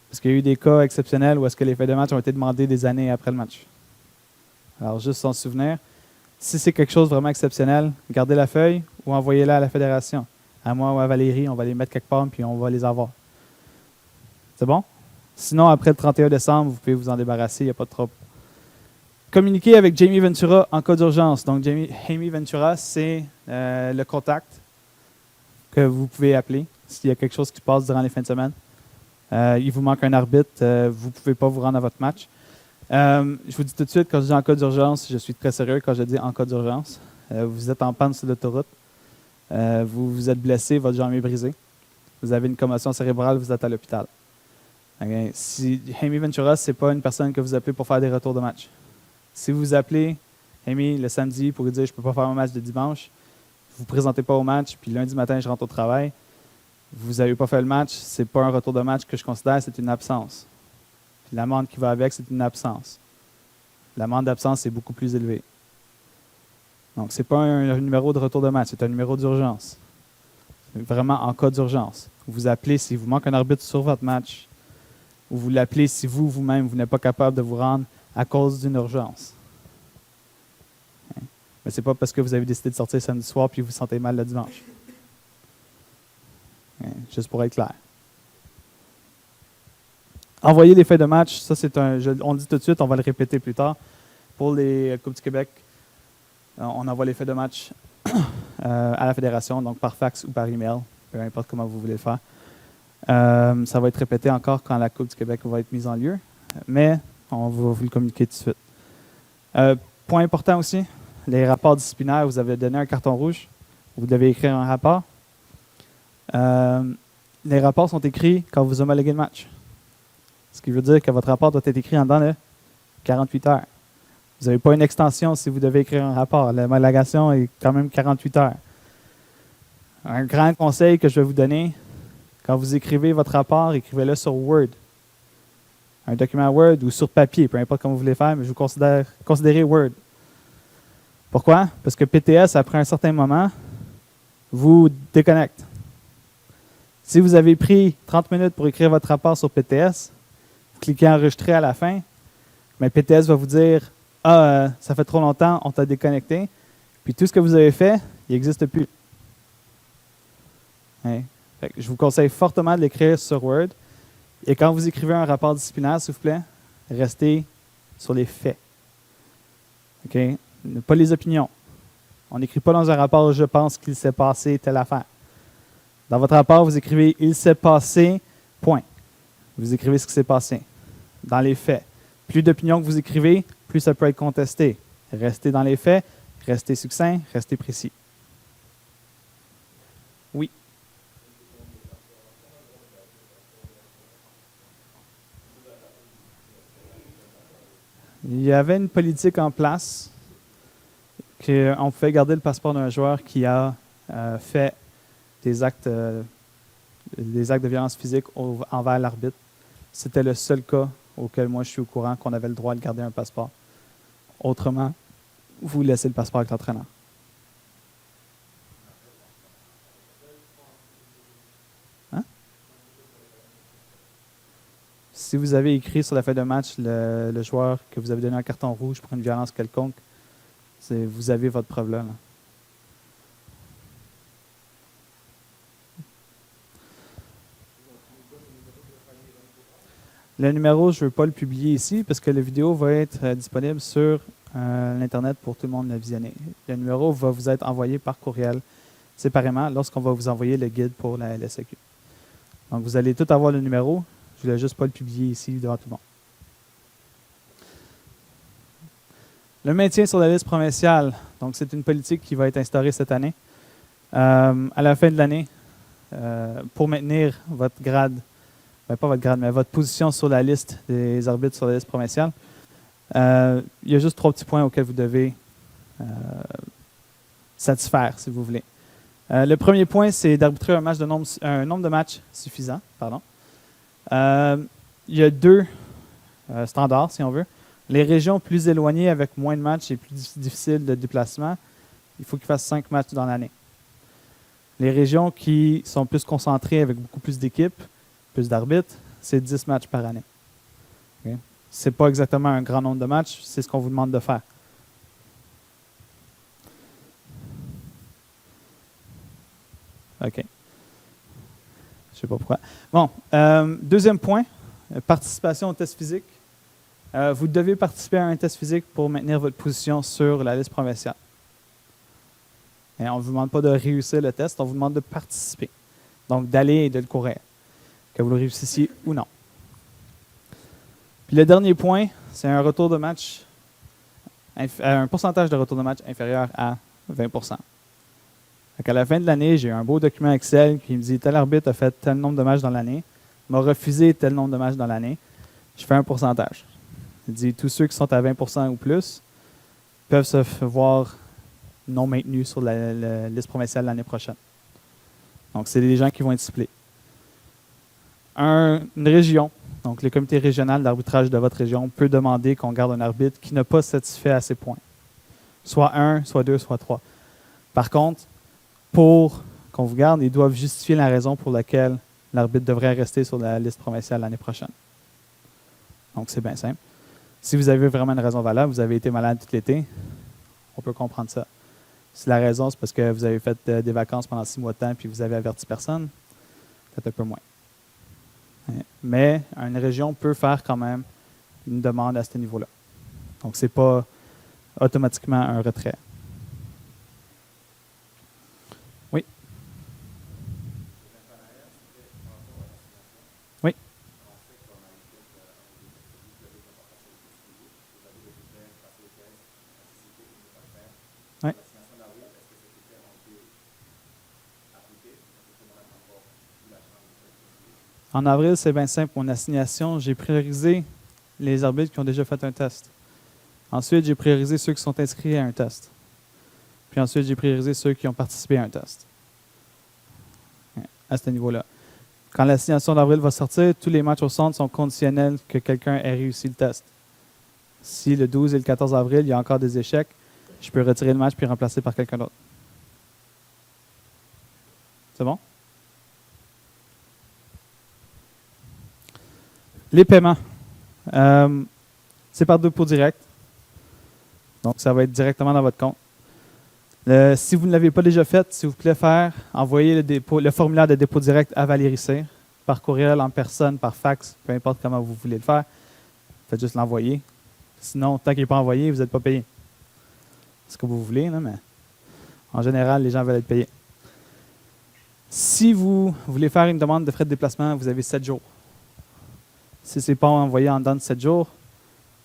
Parce qu'il y a eu des cas exceptionnels où est-ce que les feuilles de match ont été demandées des années après le match. Alors, juste s'en souvenir. Si c'est quelque chose de vraiment exceptionnel, gardez la feuille ou envoyez-la à la fédération. À moi ou à Valérie, on va les mettre quelque part puis on va les avoir. C'est bon? Sinon, après le 31 décembre, vous pouvez vous en débarrasser, il n'y a pas de trouble. Communiquez avec Jamie Ventura en cas d'urgence. Donc, Jamie Ventura, c'est le contact que vous pouvez appeler s'il y a quelque chose qui se passe durant les fins de semaine. Il vous manque un arbitre, vous ne pouvez pas vous rendre à votre match. Je vous dis tout de suite, quand je dis en cas d'urgence, je suis très sérieux quand je dis en cas d'urgence. Vous êtes en panne sur l'autoroute, vous vous êtes blessé, votre jambe est brisée, vous avez une commotion cérébrale, vous êtes à l'hôpital. Okay. Si Jamie Ventura, ce n'est pas une personne que vous appelez pour faire des retours de match. Si vous appelez Amy le samedi pour lui dire « je ne peux pas faire mon match de dimanche », vous ne vous présentez pas au match, puis lundi matin, je rentre au travail, vous n'avez pas fait le match, ce n'est pas un retour de match que je considère, c'est une absence. Puis l'amende qui va avec, c'est une absence. L'amende d'absence est beaucoup plus élevée. Donc, ce n'est pas un numéro de retour de match, c'est un numéro d'urgence. Vraiment en cas d'urgence. Vous appelez s'il vous manque un arbitre sur votre match, ou vous l'appelez si vous-même, vous n'êtes pas capable de vous rendre à cause d'une urgence. Mais ce n'est pas parce que vous avez décidé de sortir samedi soir puis vous vous sentez mal le dimanche. Juste pour être clair. Envoyer les feuilles de match, ça c'est on le dit tout de suite, on va le répéter plus tard. Pour les Coupes du Québec, on envoie les feuilles de match à la fédération, donc par fax ou par email, peu importe comment vous voulez le faire. Ça va être répété encore quand la Coupe du Québec va être mise en lieu, mais on va vous le communiquer tout de suite. Point important aussi, les rapports disciplinaires, vous avez donné un carton rouge, vous devez écrire un rapport. Les rapports sont écrits quand vous homologuez le match. Ce qui veut dire que votre rapport doit être écrit en dedans de 48 heures. Vous n'avez pas une extension si vous devez écrire un rapport. L'homologation est quand même 48 heures. Un grand conseil que je vais vous donner, quand vous écrivez votre rapport, écrivez-le sur Word. Un document Word ou sur papier, peu importe comment vous voulez faire, mais je vous considérez Word. Pourquoi? Parce que PTS, après un certain moment, vous déconnecte. Si vous avez pris 30 minutes pour écrire votre rapport sur PTS, cliquez enregistrer à la fin, mais PTS va vous dire « Ah, ça fait trop longtemps, on t'a déconnecté. » Puis tout ce que vous avez fait, il n'existe plus. Hein? Je vous conseille fortement de l'écrire sur Word. Et quand vous écrivez un rapport disciplinaire, s'il vous plaît, restez sur les faits. Okay? Pas les opinions. On n'écrit pas dans un rapport « Je pense qu'il s'est passé telle affaire ». Dans votre rapport, vous écrivez « Il s'est passé, point ». Vous écrivez ce qui s'est passé. Dans les faits. Plus d'opinions que vous écrivez, plus ça peut être contesté. Restez dans les faits, restez succinct, restez précis. Oui. Il y avait une politique en place qu'on pouvait garder le passeport d'un joueur qui a fait des actes de violence physique envers l'arbitre. C'était le seul cas auquel moi je suis au courant qu'on avait le droit de garder un passeport. Autrement, vous laissez le passeport avec l'entraîneur. Hein? Si vous avez écrit sur la feuille de match le joueur que vous avez donné un carton rouge pour une violence quelconque, vous avez votre preuve là. Le numéro, je ne veux pas le publier ici parce que la vidéo va être disponible sur l'Internet pour tout le monde le visionner. Le numéro va vous être envoyé par courriel séparément lorsqu'on va vous envoyer le guide pour la LSAQ. Donc, vous allez tout avoir le numéro. Je ne voulais juste pas le publier ici devant tout le monde. Le maintien sur la liste provinciale. Donc, c'est une politique qui va être instaurée cette année. À la fin de l'année, pour maintenir votre grade, pas votre grade, mais votre position sur la liste des arbitres sur la liste provinciale, il y a juste 3 petits points auxquels vous devez satisfaire, si vous voulez. Le premier point, c'est d'arbitrer un nombre de matchs suffisant. Il y a 2 standards, si on veut. Les régions plus éloignées avec moins de matchs et plus difficiles de déplacement, il faut qu'ils fassent 5 matchs dans l'année. Les régions qui sont plus concentrées avec beaucoup plus d'équipes, plus d'arbitres, c'est 10 matchs par année. Okay? Ce n'est pas exactement un grand nombre de matchs, c'est ce qu'on vous demande de faire. OK. Je ne sais pas pourquoi. Bon, deuxième point, participation au test physique. Vous devez participer à un test physique pour maintenir votre position sur la liste provinciale. Et on ne vous demande pas de réussir le test, on vous demande de participer. Donc, d'aller et de le courir, que vous le réussissiez ou non. Puis le dernier point, c'est un retour de match, un pourcentage de retour de match inférieur à 20 %. À la fin de l'année, j'ai un beau document Excel qui me dit tel arbitre a fait tel nombre de matchs dans l'année, m'a refusé tel nombre de matchs dans l'année. Je fais un pourcentage. Il dit tous ceux qui sont à 20 % ou plus peuvent se voir non maintenus sur la liste provinciale l'année prochaine. Donc, c'est les gens qui vont être ciblés. Une région, donc le comité régional d'arbitrage de votre région, peut demander qu'on garde un arbitre qui n'a pas satisfait à ses points. Soit 1, soit 2, soit 3. Par contre, pour qu'on vous garde, ils doivent justifier la raison pour laquelle l'arbitre devrait rester sur la liste provinciale l'année prochaine. Donc, c'est bien simple. Si vous avez vraiment une raison valable, vous avez été malade tout l'été, on peut comprendre ça. Si la raison, c'est parce que vous avez fait des vacances pendant 6 mois de temps et vous avez averti personne, peut-être un peu moins. Mais une région peut faire quand même une demande à ce niveau-là. Donc, ce n'est pas automatiquement un retrait. Oui? Oui? Oui. En avril, c'est bien simple. Mon assignation, j'ai priorisé les arbitres qui ont déjà fait un test. Ensuite, j'ai priorisé ceux qui sont inscrits à un test. Puis ensuite, j'ai priorisé ceux qui ont participé à un test. À ce niveau-là. Quand l'assignation d'avril va sortir, tous les matchs au centre sont conditionnels que quelqu'un ait réussi le test. Si le 12 et le 14 avril, il y a encore des échecs, je peux retirer le match puis remplacer par quelqu'un d'autre. C'est bon? Les paiements. C'est par dépôt direct. Donc, ça va être directement dans votre compte. Si vous ne l'avez pas déjà fait, s'il vous plaît, envoyez le formulaire de dépôt direct à Valérie Cyr, par courriel, en personne, par fax, peu importe comment vous voulez le faire. Faites juste l'envoyer. Sinon, tant qu'il n'est pas envoyé, vous n'êtes pas payé. C'est ce que vous voulez, non? Mais en général, les gens veulent être payés. Si vous voulez faire une demande de frais de déplacement, vous avez 7 jours. Si ce n'est pas envoyé en dedans de 7 jours,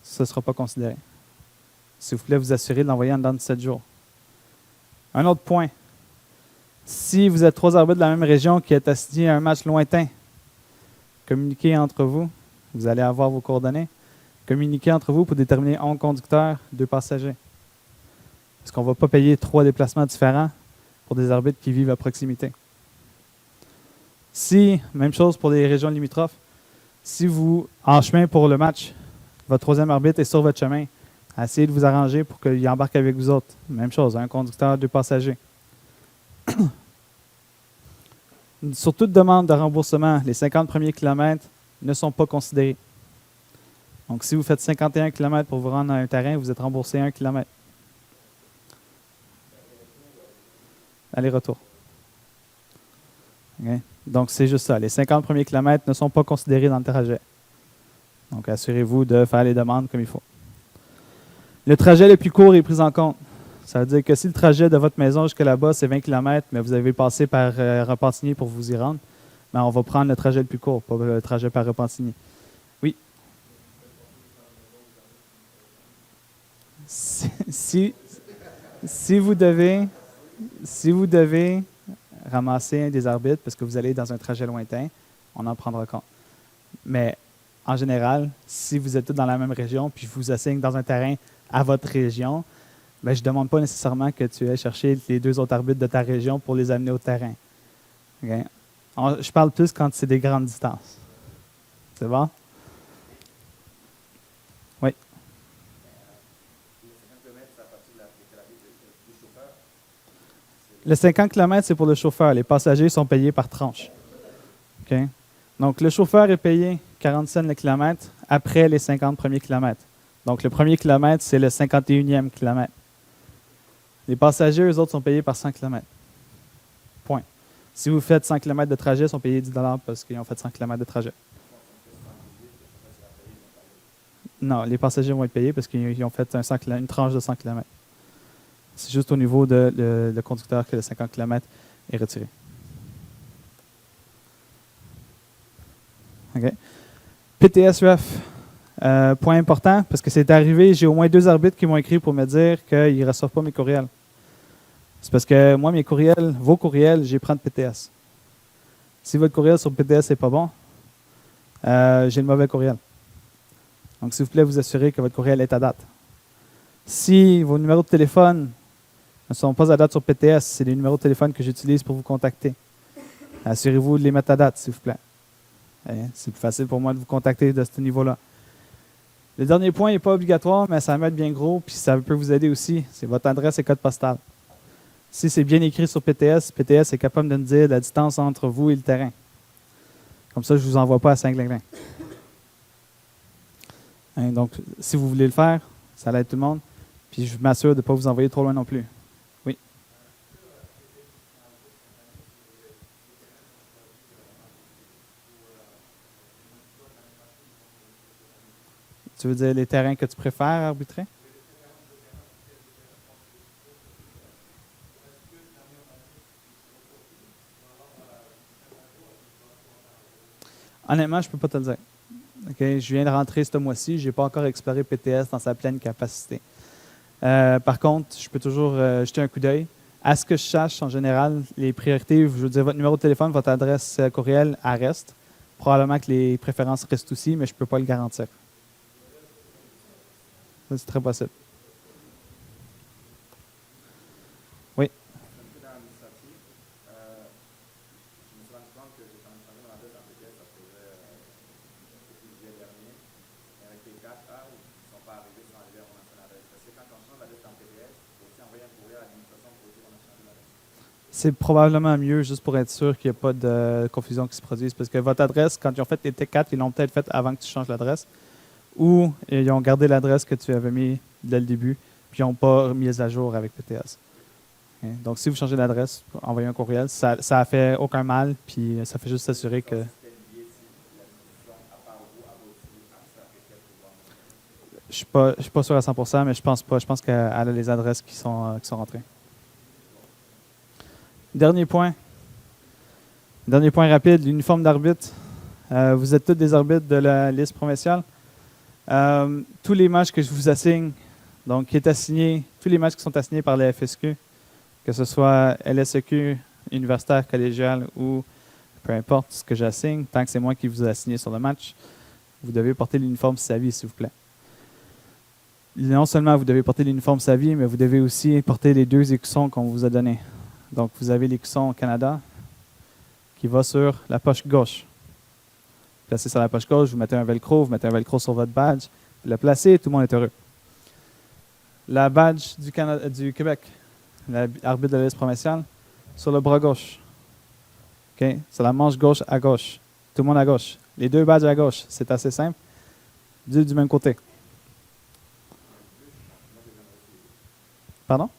ce ne sera pas considéré. S'il vous plaît, vous assurez de l'envoyer en dedans de 7 jours. Un autre point. Si vous êtes 3 arbitres de la même région qui êtes assignés à un match lointain, communiquez entre vous, vous allez avoir vos coordonnées. Communiquez entre vous pour déterminer un conducteur, 2 passagers. Parce qu'on ne va pas payer 3 déplacements différents pour des arbitres qui vivent à proximité. Si, même chose pour les régions limitrophes, si vous, en chemin pour le match, votre troisième arbitre est sur votre chemin, essayez de vous arranger pour qu'il embarque avec vous autres. Même chose, un conducteur, 2 passagers. Sur toute demande de remboursement, les 50 premiers kilomètres ne sont pas considérés. Donc, si vous faites 51 km pour vous rendre à un terrain, vous êtes remboursé 1 km. Aller-retour. Okay? Donc, c'est juste ça. Les 50 premiers kilomètres ne sont pas considérés dans le trajet. Donc, assurez-vous de faire les demandes comme il faut. Le trajet le plus court est pris en compte. Ça veut dire que si le trajet de votre maison jusqu'à là-bas, c'est 20 km, mais vous avez passé par Repentigny pour vous y rendre, ben, on va prendre le trajet le plus court, pas le trajet par Repentigny. Oui? Si vous devez ramasser un des arbitres parce que vous allez dans un trajet lointain, on en prendra compte. Mais en général, si vous êtes tous dans la même région puis je vous assigne dans un terrain à votre région, ben, je ne demande pas nécessairement que tu ailles chercher les 2 autres arbitres de ta région pour les amener au terrain. Okay? Je parle plus quand c'est des grandes distances. C'est bon? Oui. Le 50 km, c'est pour le chauffeur. Les passagers sont payés par tranche. Okay? Donc, le chauffeur est payé 40 cents le kilomètre après les 50 premiers kilomètres. Donc, le premier kilomètre, c'est le 51e kilomètre. Les passagers, eux autres, sont payés par 100 km. Point. Si vous faites 100 km de trajet, ils sont payés 10 $ parce qu'ils ont fait 100 km de trajet. Non, les passagers vont être payés parce qu'ils ont fait une tranche de 100 km. C'est juste au niveau de le conducteur que le 50 km est retiré. OK. PTS-UF. Point important, parce que c'est arrivé, j'ai au moins 2 arbitres qui m'ont écrit pour me dire qu'ils ne reçoivent pas mes courriels. C'est parce que moi, mes courriels, vos courriels, j'ai prends de PTS. Si votre courriel sur PTS n'est pas bon, j'ai le mauvais courriel. Donc, s'il vous plaît, vous assurez que votre courriel est à date. Si vos numéros de téléphone ne sont pas à date sur PTS, c'est les numéros de téléphone que j'utilise pour vous contacter. Assurez-vous de les mettre à date, s'il vous plaît. C'est plus facile pour moi de vous contacter de ce niveau-là. Le dernier point n'est pas obligatoire, mais ça va être bien gros, puis ça peut vous aider aussi. C'est votre adresse et code postal. Si c'est bien écrit sur PTS, PTS est capable de me dire la distance entre vous et le terrain. Comme ça, je ne vous envoie pas à Saint-Glinglin. Donc, si vous voulez le faire, ça aide tout le monde. Puis je m'assure de ne pas vous envoyer trop loin non plus. Oui. Tu veux dire les terrains que tu préfères arbitrer? Honnêtement, je ne peux pas te le dire. Okay? Je viens de rentrer ce mois-ci. Je n'ai pas encore exploré PTS dans sa pleine capacité. Par contre, je peux toujours jeter un coup d'œil. À ce que je sache, en général, les priorités, je veux dire, votre numéro de téléphone, votre adresse courriel, elle reste. Probablement que les préférences restent aussi, mais je ne peux pas le garantir. Ça, c'est très possible. Oui. C'est probablement mieux, juste pour être sûr qu'il n'y a pas de confusion qui se produise. Parce que votre adresse, quand ils ont fait les T4, ils l'ont peut-être fait avant que tu changes l'adresse. Ou ils ont gardé l'adresse que tu avais mis dès le début, puis ils n'ont pas mis à jour avec PTS. Okay? Donc, si vous changez d'adresse, envoyez un courriel. Ça ne fait aucun mal, puis ça fait juste s'assurer que... Je ne suis pas sûr à 100%, mais je pense pas. Je pense qu'elle a les adresses qui sont rentrées. Dernier point rapide, l'uniforme d'arbitre. Vous êtes tous des arbitres de la liste provinciale. Tous les matchs que je vous assigne, donc qui est assigné, tous les matchs qui sont assignés par la FSQ, que ce soit LSEQ, universitaire, collégial ou peu importe ce que j'assigne, tant que c'est moi qui vous ai assigné sur le match, vous devez porter l'uniforme Savi, s'il vous plaît. non seulement vous devez porter l'uniforme Savi, mais vous devez aussi porter les 2 écussons qu'on vous a donnés. Donc, vous avez l'écusson Canada qui va sur la poche gauche. Placez sur la poche gauche, vous mettez un velcro sur votre badge, vous le placez, tout le monde est heureux. La badge du Québec, l'arbitre de la liste provinciale, sur le bras gauche. Okay? Sur la manche gauche à gauche. Tout le monde à gauche. Les 2 badges à gauche, c'est assez simple. Du même côté. Pardon?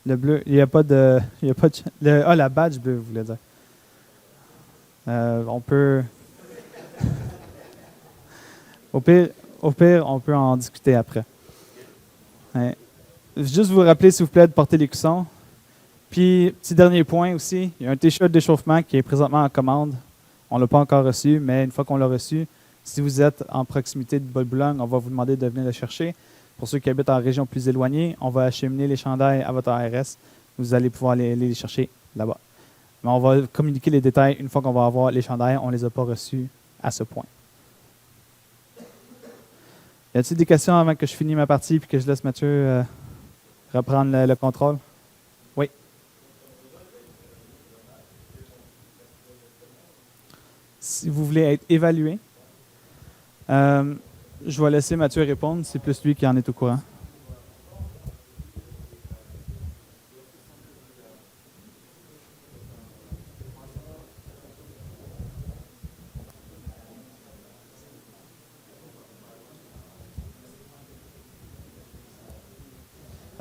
Le bleu, il n'y a pas de. La badge bleu, vous voulez dire. On peut. Au pire, on peut en discuter après. Ouais. Juste vous rappeler, s'il vous plaît, de porter l'écusson. Puis, petit dernier point aussi, il y a un t-shirt d'échauffement qui est présentement en commande. On ne l'a pas encore reçu, mais une fois qu'on l'a reçu, si vous êtes en proximité de Bois-de-Boulogne, on va vous demander de venir le chercher. Pour ceux qui habitent en région plus éloignée, on va acheminer les chandails à votre ARS. Vous allez pouvoir les chercher là-bas. Mais on va communiquer les détails une fois qu'on va avoir les chandails. On ne les a pas reçus à ce point. Y a-t-il des questions avant que je finisse ma partie et que je laisse Mathieu reprendre le contrôle? Oui. Si vous voulez être évalué, je vais laisser Mathieu répondre. C'est plus lui qui en est au courant.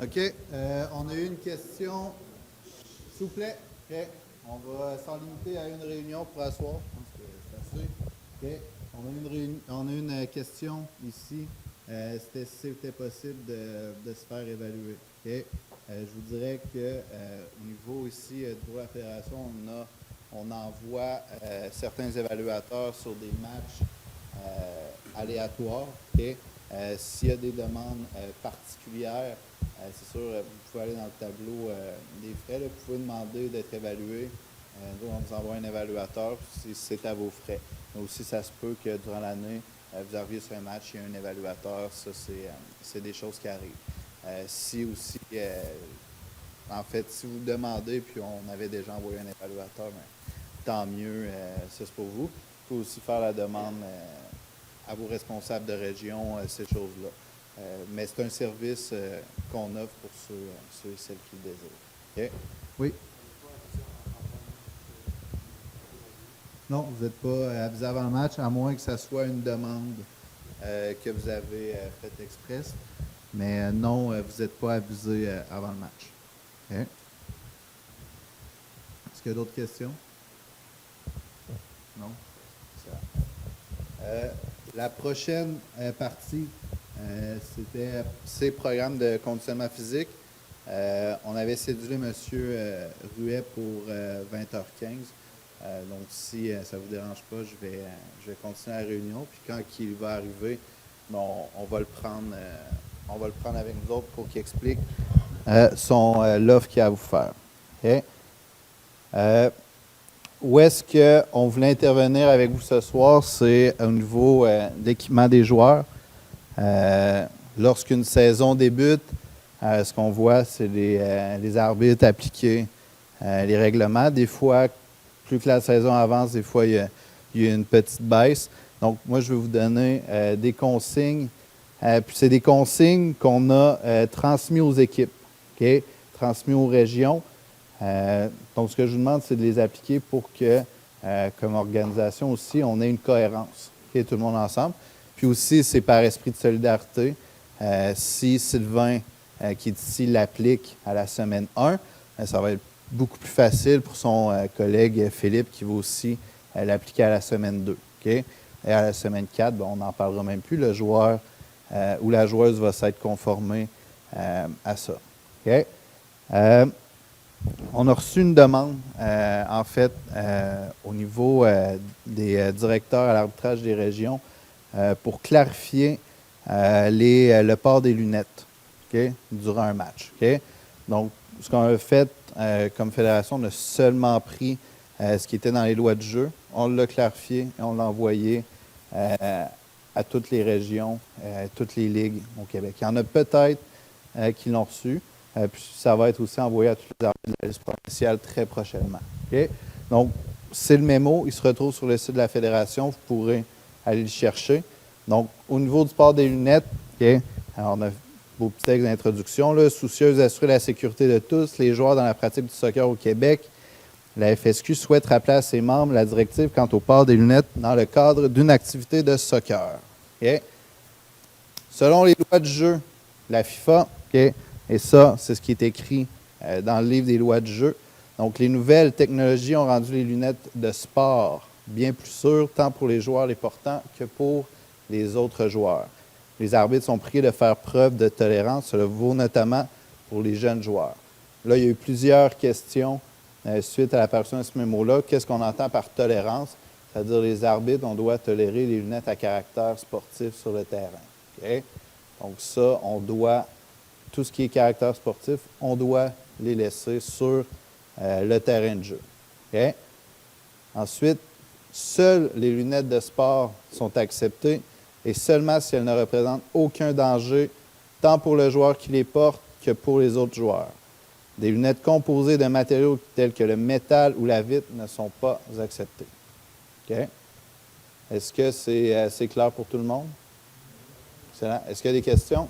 OK. On a eu une question. S'il vous plaît. OK. On va s'en limiter à une réunion pour asseoir. Je pense que c'est assez. OK. On a une question ici. Si c'était possible de se faire évaluer. OK. Je vous dirais que au niveau ici du bureau de la Fédération, on envoie certains évaluateurs sur des matchs aléatoires. OK. S'il y a des demandes particulières, c'est sûr, vous pouvez aller dans le tableau des frais. Là, vous pouvez demander d'être évalué. Nous, on vous envoie un évaluateur si c'est à vos frais. Mais aussi, ça se peut que durant l'année, vous arriviez sur un match, il y a un évaluateur. Ça, c'est des choses qui arrivent. Si aussi, en fait, si vous demandez, puis on avait déjà envoyé un évaluateur, mais tant mieux, ça c'est pour vous. Vous pouvez aussi faire la demande à vos responsables de région, ces choses-là. Mais c'est un service qu'on offre pour ceux et celles qui le désirent. OK? Oui? Non, vous n'êtes pas avisé avant le match, à moins que ce soit une demande que vous avez faite express. Mais non, vous n'êtes pas avisé avant le match. OK? Est-ce qu'il y a d'autres questions? Non? La prochaine partie, c'était ces programmes de conditionnement physique. On avait cédulé M. Ruet pour 20h15. Donc, si ça ne vous dérange pas, je vais continuer la réunion. Puis quand il va arriver, on va le prendre avec nous autres pour qu'il explique l'offre qu'il a à vous faire. Okay? Où est-ce qu'on voulait intervenir avec vous ce soir? C'est au niveau de l'équipement des joueurs. Lorsqu'une saison débute, ce qu'on voit, c'est les arbitres appliquer les règlements. Des fois, plus que la saison avance, des fois, il y a une petite baisse. Donc, moi, je vais vous donner des consignes. Puis, c'est des consignes qu'on a transmises aux équipes, okay? Transmises aux régions. Donc, ce que je vous demande, c'est de les appliquer pour que, comme organisation aussi, on ait une cohérence, okay? Tout le monde ensemble. Puis aussi, c'est par esprit de solidarité. Si Sylvain, qui est ici, l'applique à la semaine 1, ça va être beaucoup plus facile pour son collègue Philippe, qui va aussi l'appliquer à la semaine 2. Okay? Et à la semaine 4, on n'en parlera même plus. Le joueur ou la joueuse va s'être conformé à ça. Okay? On a reçu une demande, en fait, au niveau des directeurs à l'arbitrage des régions pour clarifier le port des lunettes, okay, durant un match. Okay? Donc, ce qu'on a fait comme fédération, on a seulement pris ce qui était dans les lois de jeu, on l'a clarifié et on l'a envoyé à toutes les régions, toutes les ligues au Québec. Il y en a peut-être qui l'ont reçu, puis ça va être aussi envoyé à tous les arbitres de la liste provinciale très prochainement. Okay? Donc, c'est le mémo, il se retrouve sur le site de la Fédération, vous pourrez aller le chercher. Donc, au niveau du port des lunettes, okay, alors on a vos petits textes d'introduction, là, soucieuse d'assurer la sécurité de tous les joueurs dans la pratique du soccer au Québec. La FSQ souhaite rappeler à ses membres la directive quant au port des lunettes dans le cadre d'une activité de soccer. Okay? Selon les lois du jeu, la FIFA, okay, et ça, c'est ce qui est écrit dans le livre des lois du jeu, donc les nouvelles technologies ont rendu les lunettes de sport bien plus sûres, tant pour les joueurs les portants que pour les autres joueurs. Les arbitres sont priés de faire preuve de tolérance, cela vaut notamment pour les jeunes joueurs. Là, il y a eu plusieurs questions suite à l'apparition de ce mémo-là. Qu'est-ce qu'on entend par tolérance? C'est-à-dire les arbitres, on doit tolérer les lunettes à caractère sportif sur le terrain. Okay? Donc ça, on doit, tout ce qui est caractère sportif, on doit les laisser sur le terrain de jeu. Okay? Ensuite, seules les lunettes de sport sont acceptées et seulement si elles ne représentent aucun danger, tant pour le joueur qui les porte que pour les autres joueurs. Des lunettes composées de matériaux tels que le métal ou la vitre ne sont pas acceptées. Okay? Est-ce que c'est clair pour tout le monde? Excellent. Est-ce qu'il y a des questions?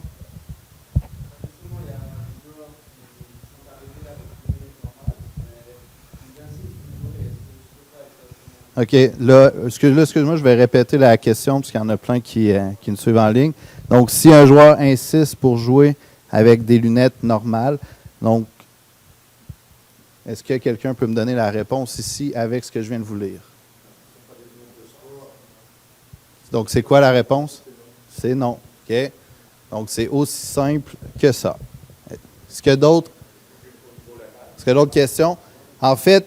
OK. Là, excuse-moi, je vais répéter la question parce qu'il y en a plein qui nous suivent en ligne. Donc, si un joueur insiste pour jouer avec des lunettes normales, donc, est-ce que quelqu'un peut me donner la réponse ici avec ce que je viens de vous lire? Donc, c'est quoi la réponse? C'est non. OK? Donc, c'est aussi simple que ça. Est-ce qu'il y a d'autres questions? En fait,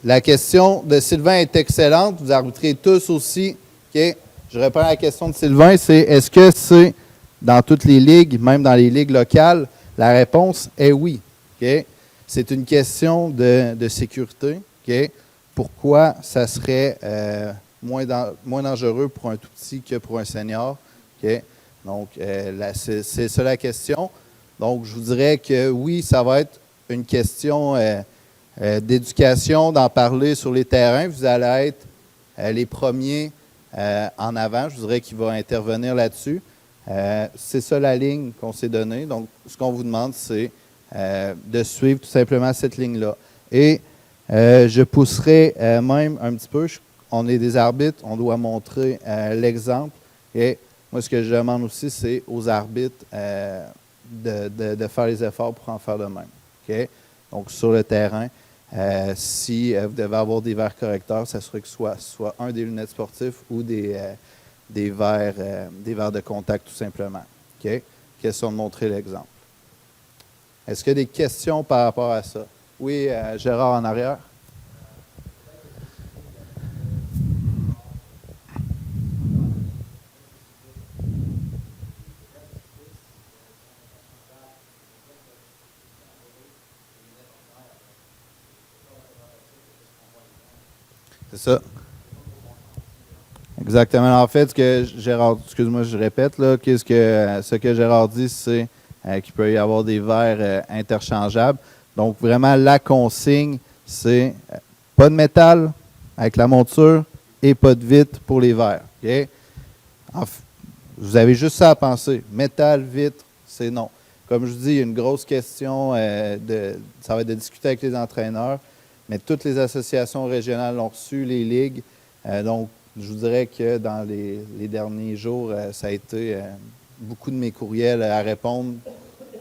la question de Sylvain est excellente. Vous arbitrez tous aussi. OK? Je réponds à la question de Sylvain, c'est est-ce que c'est dans toutes les ligues, même dans les ligues locales? La réponse est oui. OK? C'est une question de sécurité. OK? Pourquoi ça serait moins dangereux pour un tout petit que pour un senior? OK? Donc, c'est ça la question. Donc, je vous dirais que oui, ça va être une question d'éducation, d'en parler sur les terrains. Vous allez être les premiers en avant. Je vous dirais qu'il va intervenir là-dessus. C'est ça la ligne qu'on s'est donnée. Donc, ce qu'on vous demande, c'est de suivre tout simplement cette ligne-là. Et je pousserai même un petit peu. On est des arbitres, on doit montrer l'exemple. Et moi, ce que je demande aussi, c'est aux arbitres de faire les efforts pour en faire de même. Okay? Donc, sur le terrain, si vous devez avoir des verres correcteurs, ça serait que soit un des lunettes sportives ou des verres de contact, tout simplement. Okay? Question de montrer l'exemple. Est-ce qu'il y a des questions par rapport à ça? Oui, Gérard en arrière. C'est ça. Exactement. En fait, ce que Gérard, excuse-moi, je répète, là, ce que Gérard dit, c'est qu'il peut y avoir des verres interchangeables. Donc, vraiment, la consigne, c'est pas de métal avec la monture et pas de vitre pour les verres. Okay? Vous avez juste ça à penser. Métal, vitre, c'est non. Comme je vous dis, il y a une grosse question, ça va être de discuter avec les entraîneurs, mais toutes les associations régionales l'ont reçu, les ligues. Donc, je vous dirais que dans les derniers jours, ça a été beaucoup de mes courriels à répondre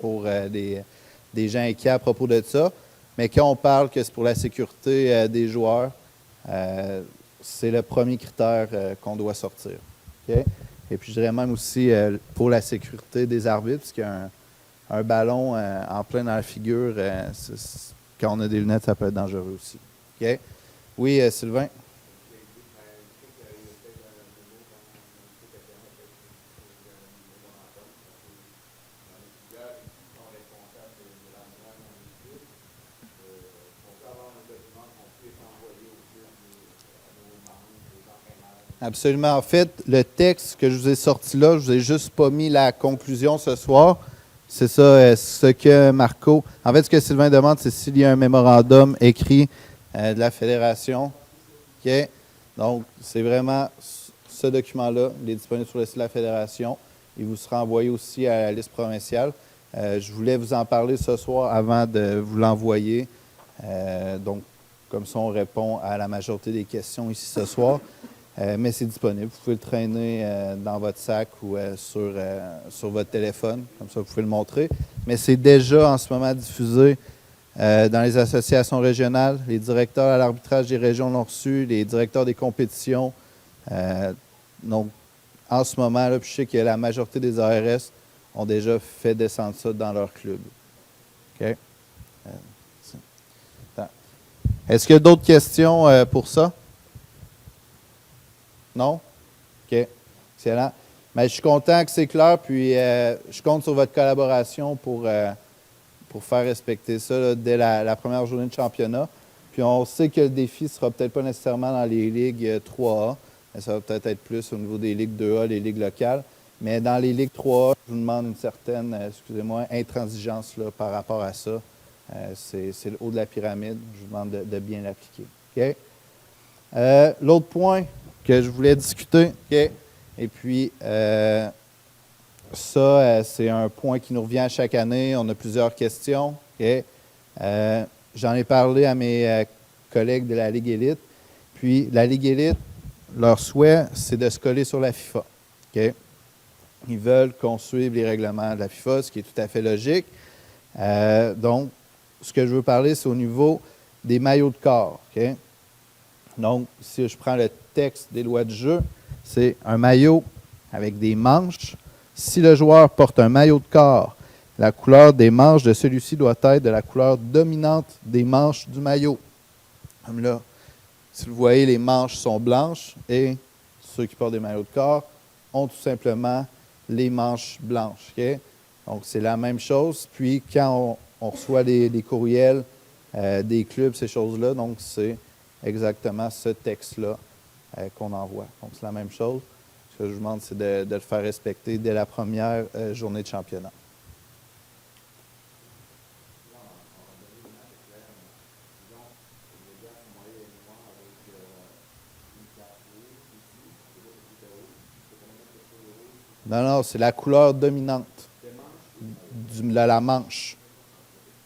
pour des gens inquiets à propos de ça. Mais quand on parle que c'est pour la sécurité des joueurs, c'est le premier critère qu'on doit sortir. Okay? Et puis, je dirais même aussi pour la sécurité des arbitres, parce qu'il y a un ballon en plein dans la figure, quand on a des lunettes, ça peut être dangereux aussi. Okay? Oui, Sylvain? Absolument. En fait, le texte que je vous ai sorti là, je vous ai juste pas mis la conclusion ce soir. C'est ça, ce que Marco... En fait, ce que Sylvain demande, c'est s'il y a un mémorandum écrit de la Fédération. OK? Donc, c'est vraiment ce document-là. Il est disponible sur le site de la Fédération. Il vous sera envoyé aussi à la liste provinciale. Je voulais vous en parler ce soir avant de vous l'envoyer. Donc, comme ça, on répond à la majorité des questions ici ce soir. Mais c'est disponible. Vous pouvez le traîner dans votre sac ou sur votre téléphone. Comme ça, vous pouvez le montrer. Mais c'est déjà en ce moment diffusé dans les associations régionales. Les directeurs à l'arbitrage des régions l'ont reçu, les directeurs des compétitions. Donc, en ce moment, là, puis je sais que la majorité des ARS ont déjà fait descendre ça dans leur club. OK? Est-ce qu'il y a d'autres questions pour ça? Non? OK. Excellent. Mais je suis content que c'est clair, puis je compte sur votre collaboration pour faire respecter ça là, dès la première journée de championnat. Puis on sait que le défi ne sera peut-être pas nécessairement dans les ligues 3A, mais ça va peut-être être plus au niveau des ligues 2A, les ligues locales. Mais dans les ligues 3A, je vous demande une certaine, intransigeance là, par rapport à ça. C'est le haut de la pyramide. Je vous demande de bien l'appliquer. OK? L'autre point que je voulais discuter, OK? Et puis, ça, c'est un point qui nous revient chaque année. On a plusieurs questions. OK? J'en ai parlé à mes collègues de la Ligue élite. Puis, la Ligue élite, leur souhait, c'est de se coller sur la FIFA. OK? Ils veulent qu'on suive les règlements de la FIFA, ce qui est tout à fait logique. Donc, ce que je veux parler, c'est au niveau des maillots de corps. OK? Donc, si je prends le texte des lois de jeu, c'est un maillot avec des manches. Si le joueur porte un maillot de corps, la couleur des manches de celui-ci doit être de la couleur dominante des manches du maillot. Comme là, si vous voyez, les manches sont blanches et ceux qui portent des maillots de corps ont tout simplement les manches blanches. OK? Donc, c'est la même chose. Puis, quand on reçoit des courriels des clubs, ces choses-là, donc c'est exactement ce texte-là qu'on envoie. Donc, c'est la même chose. Ce que je vous demande, c'est de le faire respecter dès la première journée de championnat. Non, c'est la couleur dominante de la manche.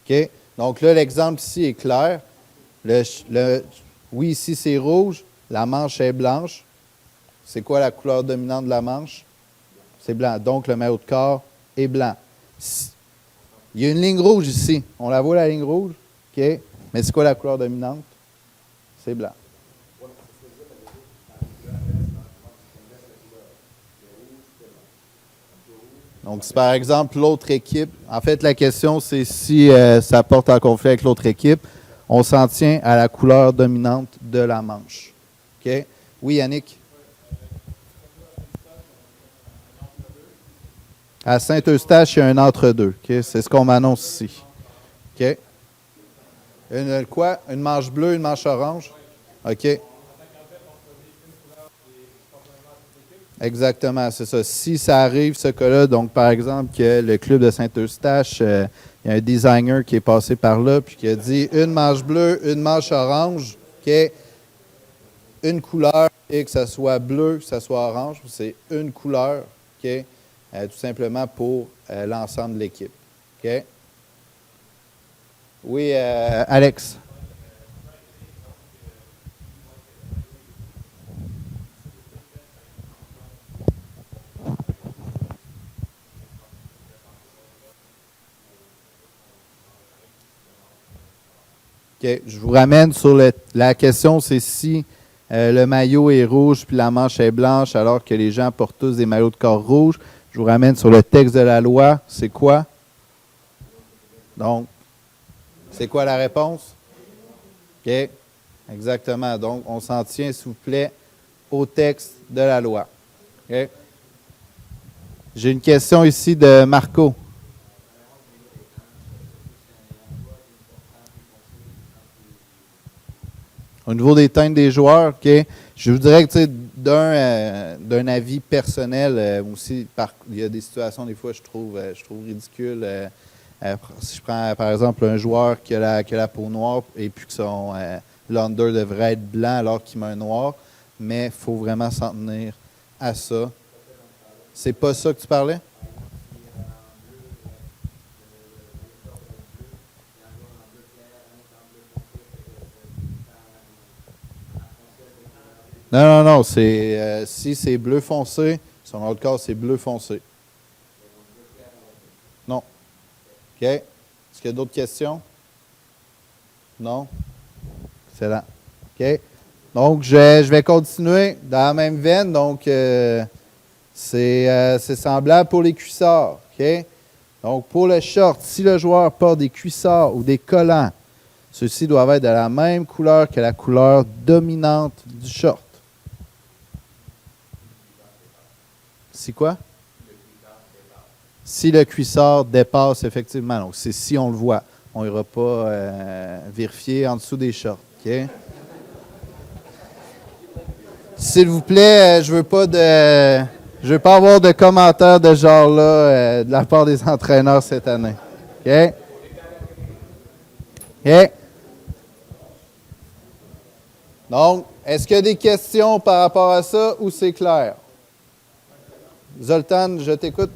OK? Donc là, l'exemple ici est clair. Oui, ici, c'est rouge. La manche est blanche. C'est quoi la couleur dominante de la manche? C'est blanc. Donc, le maillot de corps est blanc. Il y a une ligne rouge ici. On la voit, la ligne rouge? OK? Mais c'est quoi la couleur dominante? C'est blanc. Donc, si par exemple l'autre équipe, en fait, la question, c'est si ça porte en conflit avec l'autre équipe, on s'en tient à la couleur dominante de la manche. OK? Oui, Yannick? À Saint-Eustache, il y a un entre-deux. OK? C'est ce qu'on m'annonce ici. OK? Quoi? Une manche bleue, une manche orange? OK? Exactement, c'est ça. Si ça arrive, ce cas-là, donc par exemple que le club de Saint-Eustache, il y a un designer qui est passé par là puis qui a dit une manche bleue, une manche orange, OK, une couleur, et que ça soit bleu, que ça soit orange, c'est une couleur, OK, tout simplement pour l'ensemble de l'équipe. OK? Oui, Alex. OK. Je vous ramène sur la question, c'est si le maillot est rouge puis la manche est blanche alors que les gens portent tous des maillots de corps rouges. Je vous ramène sur le texte de la loi. C'est quoi? Donc, c'est quoi la réponse? OK. Exactement. Donc, on s'en tient, s'il vous plaît, au texte de la loi. OK. J'ai une question ici de Marco. Au niveau des teintes des joueurs, OK, je vous dirais que d'un avis personnel aussi, il y a des situations, des fois, je trouve ridicules. Si je prends, par exemple, un joueur qui a la peau noire et puis que son l'under devrait être blanc alors qu'il met un noir, mais il faut vraiment s'en tenir à ça. C'est pas ça que tu parlais? Non. Si c'est bleu foncé, sur notre cas, c'est bleu foncé. Non. OK. Est-ce qu'il y a d'autres questions? Non? Excellent. OK. Donc, je vais continuer dans la même veine. Donc, c'est semblable pour les cuissards. OK? Donc, pour le short, si le joueur porte des cuissards ou des collants, ceux-ci doivent être de la même couleur que la couleur dominante du short. Si quoi? Si le cuissard dépasse, effectivement. Donc, c'est si on le voit. On n'ira pas vérifier en dessous des shorts. OK? S'il vous plaît, je veux pas avoir de commentaires de genre-là de la part des entraîneurs cette année. OK? OK? Donc, est-ce qu'il y a des questions par rapport à ça ou c'est clair? Zoltan, je t'écoute.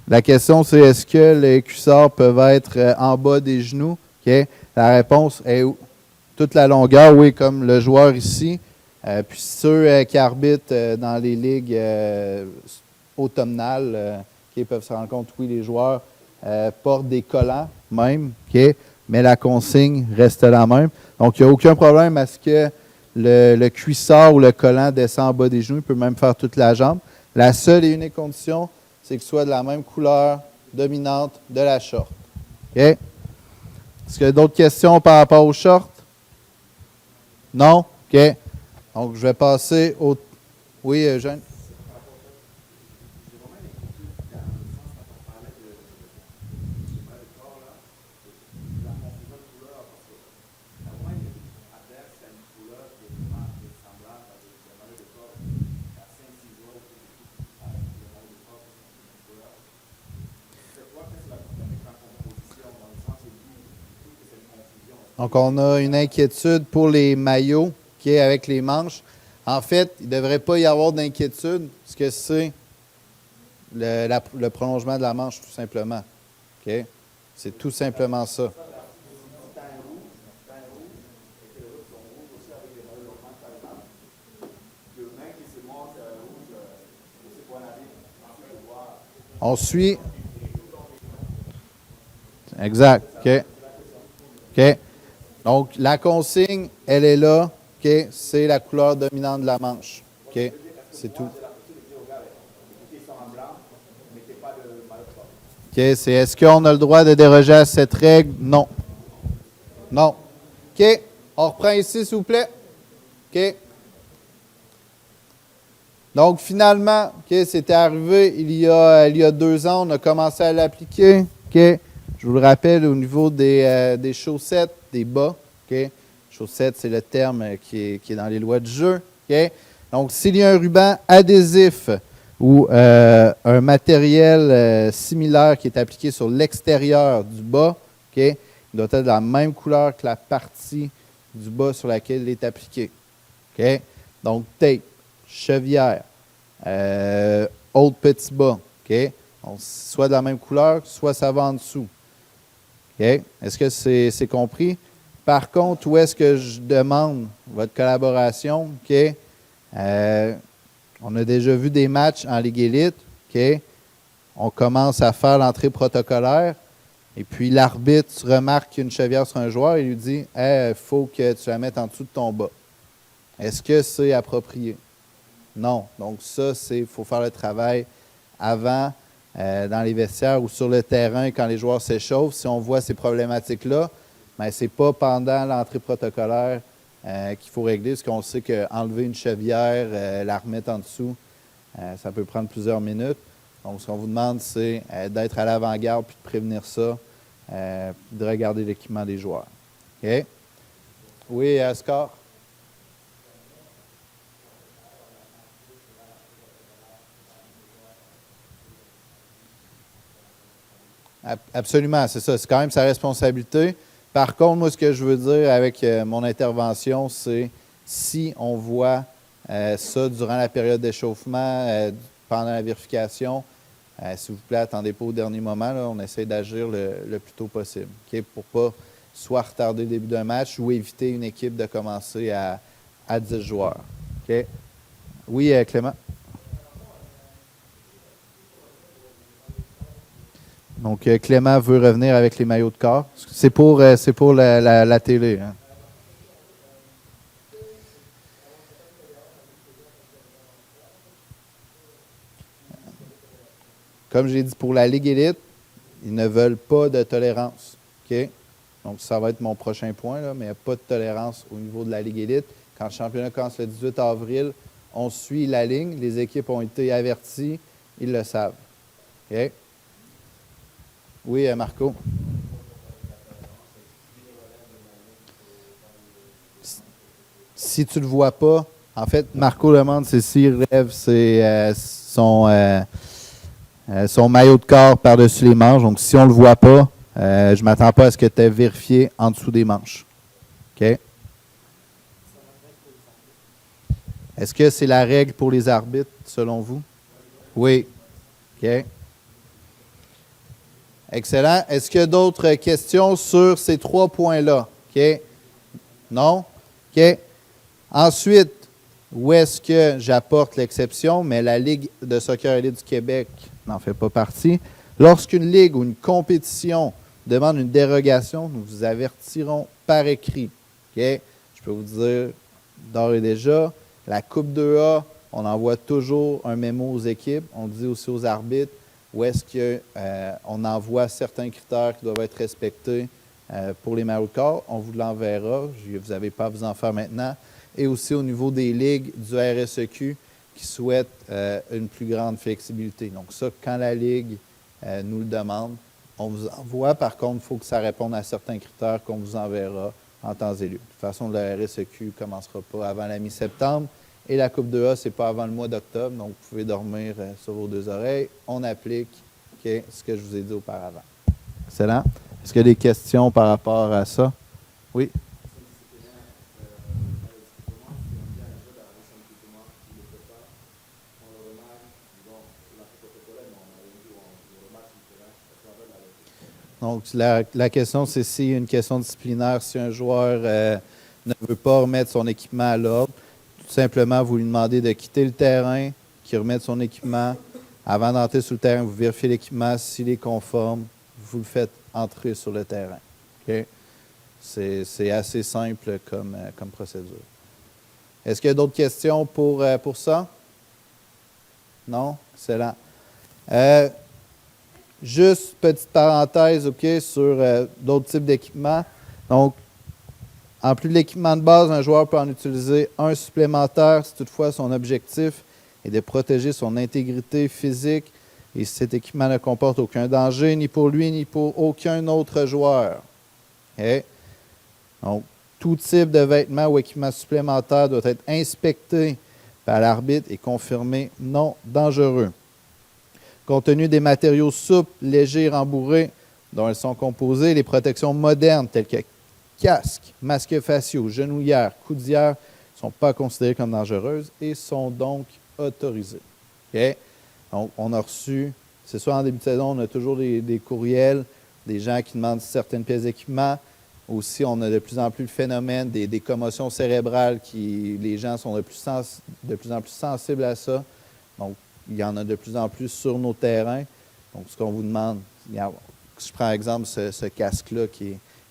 La question, c'est est-ce que les cuissards peuvent être en bas des genoux? Okay. La réponse est toute la longueur, oui, comme le joueur ici. Puis ceux qui arbitrent dans les ligues automnales, qui peuvent se rendre compte, oui, les joueurs portent des collants même, okay, mais la consigne reste la même. Donc, il n'y a aucun problème à ce que le cuissard ou le collant descend en bas des genoux. Il peut même faire toute la jambe. La seule et unique condition, c'est que ce soit de la même couleur dominante de la short. OK? Est-ce qu'il y a d'autres questions par rapport au short? Non? OK. Donc, je vais passer au... Oui, Eugène? Donc, on a une inquiétude pour les maillots qui est avec les manches. En fait, il ne devrait pas y avoir d'inquiétude, parce que c'est le prolongement de la manche, tout simplement. OK? C'est tout simplement ça. On suit. Exact. OK. OK. Donc, la consigne, elle est là. OK. C'est la couleur dominante de la manche. OK. C'est tout. OK. C'est est-ce qu'on a le droit de déroger à cette règle? Non. Non. OK. On reprend ici, s'il vous plaît. OK. Donc, finalement, OK, c'était arrivé il y a 2 ans. On a commencé à l'appliquer. OK. Je vous le rappelle, au niveau des chaussettes, des bas. OK. Chaussettes, c'est le terme qui est dans les lois du jeu. OK. Donc, s'il y a un ruban adhésif ou un matériel similaire qui est appliqué sur l'extérieur du bas, OK, il doit être de la même couleur que la partie du bas sur laquelle il est appliqué. OK. Donc, tape, chevière, autre petit bas. OK. Donc, soit de la même couleur, soit ça va en dessous. OK. Est-ce que c'est compris? Par contre, où est-ce que je demande votre collaboration? OK. On a déjà vu des matchs en Ligue élite. OK. On commence à faire l'entrée protocolaire. Et puis, l'arbitre remarque qu'il y a une chevière sur un joueur et lui dit « Il faut que tu la mettes en dessous de ton bas. » Est-ce que c'est approprié? Non. Donc, ça, il faut faire le travail avant, dans les vestiaires ou sur le terrain quand les joueurs s'échauffent. Si on voit ces problématiques-là, mais ce n'est pas pendant l'entrée protocolaire qu'il faut régler, parce qu'on sait qu'enlever une chevière, la remettre en dessous, ça peut prendre plusieurs minutes. Donc, ce qu'on vous demande, c'est d'être à l'avant-garde puis de prévenir ça, puis de regarder l'équipement des joueurs. OK? Oui, Oscar? Absolument, c'est ça. C'est quand même sa responsabilité. Par contre, moi, ce que je veux dire avec mon intervention, c'est si on voit ça durant la période d'échauffement, pendant la vérification, s'il vous plaît, attendez pas au dernier moment. Là, on essaie d'agir le plus tôt possible, okay, pour ne pas soit retarder le début d'un match ou éviter une équipe de commencer à 10 joueurs. Okay? Oui, Clément? Donc, Clément veut revenir avec les maillots de corps. C'est pour la télé. Hein. Comme j'ai dit, pour la Ligue élite, ils ne veulent pas de tolérance. Okay? Donc, ça va être mon prochain point, là, mais il n'y a pas de tolérance au niveau de la Ligue élite. Quand le championnat commence le 18 avril, on suit la ligne. Les équipes ont été averties. Ils le savent. Okay? Oui, Marco? Si tu ne le vois pas, en fait, Marco demande s'il rêve son maillot de corps par-dessus les manches. Donc, si on ne le voit pas, je ne m'attends pas à ce que tu aies vérifié en dessous des manches. OK? Est-ce que c'est la règle pour les arbitres, selon vous? Oui. OK. Excellent. Est-ce qu'il y a d'autres questions sur ces 3 points-là? OK. Non? OK. Ensuite, où est-ce que j'apporte l'exception? Mais la Ligue de soccer élite du Québec n'en fait pas partie. Lorsqu'une ligue ou une compétition demande une dérogation, nous vous avertirons par écrit. OK? Je peux vous dire d'ores et déjà, la Coupe 2A, on envoie toujours un mémo aux équipes. On dit aussi aux arbitres où est-ce qu'on envoie certains critères qui doivent être respectés pour les maillots de corps. On vous l'enverra. Vous n'avez pas à vous en faire maintenant. Et aussi au niveau des ligues du RSEQ qui souhaitent une plus grande flexibilité. Donc ça, quand la Ligue nous le demande, on vous envoie. Par contre, il faut que ça réponde à certains critères qu'on vous enverra en temps et lieu. De toute façon, le RSEQ ne commencera pas avant la mi-septembre. Et la Coupe 2A, ce n'est pas avant le mois d'octobre. Donc, vous pouvez dormir sur vos 2 oreilles. On applique ce que je vous ai dit auparavant. Excellent. Est-ce qu'il y a des questions par rapport à ça? Oui? Donc, la question, c'est s'il y a une question disciplinaire, si un joueur ne veut pas remettre son équipement à l'ordre, tout simplement, vous lui demandez de quitter le terrain, qu'il remette son équipement. Avant d'entrer sur le terrain, vous vérifiez l'équipement. S'il est conforme, vous le faites entrer sur le terrain. Okay? C'est assez simple comme procédure. Est-ce qu'il y a d'autres questions pour ça? Non? Excellent. Juste petite parenthèse, OK, sur d'autres types d'équipements. Donc, en plus de l'équipement de base, un joueur peut en utiliser un supplémentaire si toutefois son objectif est de protéger son intégrité physique et si cet équipement ne comporte aucun danger, ni pour lui, ni pour aucun autre joueur. Okay? Donc, tout type de vêtements ou équipement supplémentaire doit être inspecté par l'arbitre et confirmé non dangereux. Compte tenu des matériaux souples, légers et rembourrés dont elles sont composées, les protections modernes telles que casques, masques faciaux, genouillères, coudières ne sont pas considérées comme dangereuses et sont donc autorisées. Okay? Donc, on a reçu, c'est soit en début de saison, on a toujours des courriels, des gens qui demandent certaines pièces d'équipement. Aussi, on a de plus en plus le phénomène des commotions cérébrales les gens sont de plus en plus sensibles à ça. Donc, il y en a de plus en plus sur nos terrains. Donc, ce qu'on vous demande, si je prends exemple ce casque-là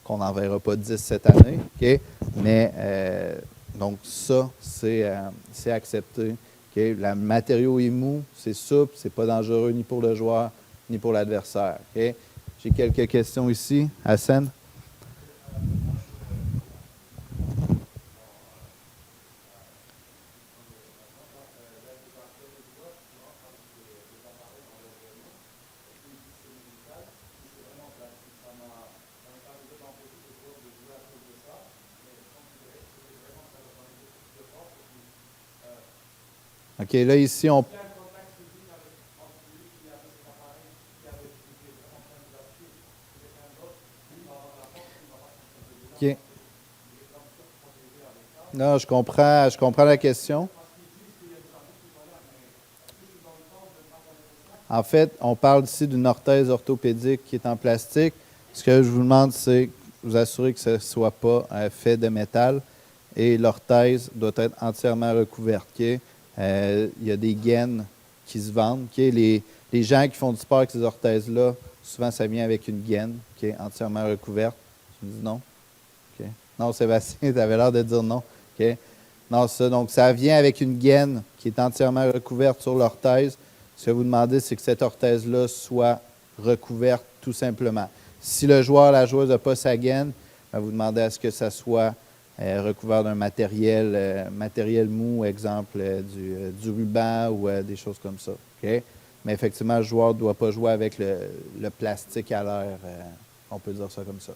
qu'on n'enverra pas 10 cette année, okay? Mais donc ça, c'est accepté. Okay? Le matériau est mou, c'est souple, c'est pas dangereux ni pour le joueur ni pour l'adversaire. Okay? J'ai quelques questions ici. Hassan? OK, là, ici, on... OK. Non, je comprends la question. En fait, on parle ici d'une orthèse orthopédique qui est en plastique. Ce que je vous demande, c'est vous assurer que ce ne soit pas fait de métal et l'orthèse doit être entièrement recouverte. OK? Il y a des gaines qui se vendent. OK? Les gens qui font du sport avec ces orthèses-là, souvent ça vient avec une gaine qui est entièrement recouverte. Tu me dis non? OK. Non, Sébastien, tu avais l'air de dire non. OK? Non, ça, donc ça vient avec une gaine qui est entièrement recouverte sur l'orthèse. Ce que vous demandez, c'est que cette orthèse-là soit recouverte tout simplement. Si le joueur, la joueuse n'a pas sa gaine, ben, vous demandez à ce que ça soit recouvert d'un matériel mou, exemple du ruban ou des choses comme ça. OK? Mais effectivement, le joueur ne doit pas jouer avec le plastique à l'air. On peut dire ça comme ça.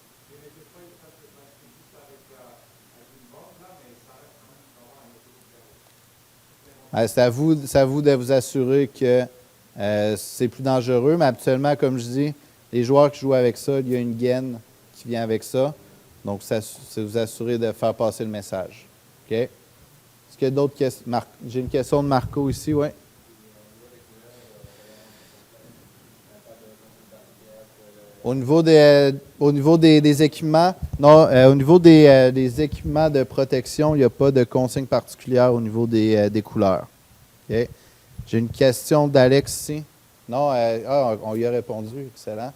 C'est à vous de vous assurer que c'est plus dangereux, mais habituellement, comme je dis, les joueurs qui jouent avec ça, il y a une gaine qui vient avec ça. Donc, c'est vous assurer de faire passer le message. OK? Est-ce qu'il y a d'autres questions? J'ai une question de Marco ici, oui. Au niveau des équipements, non, au niveau des équipements de protection, il n'y a pas de consigne particulière au niveau des couleurs. OK? J'ai une question d'Alex ici. Non, on y a répondu. Excellent.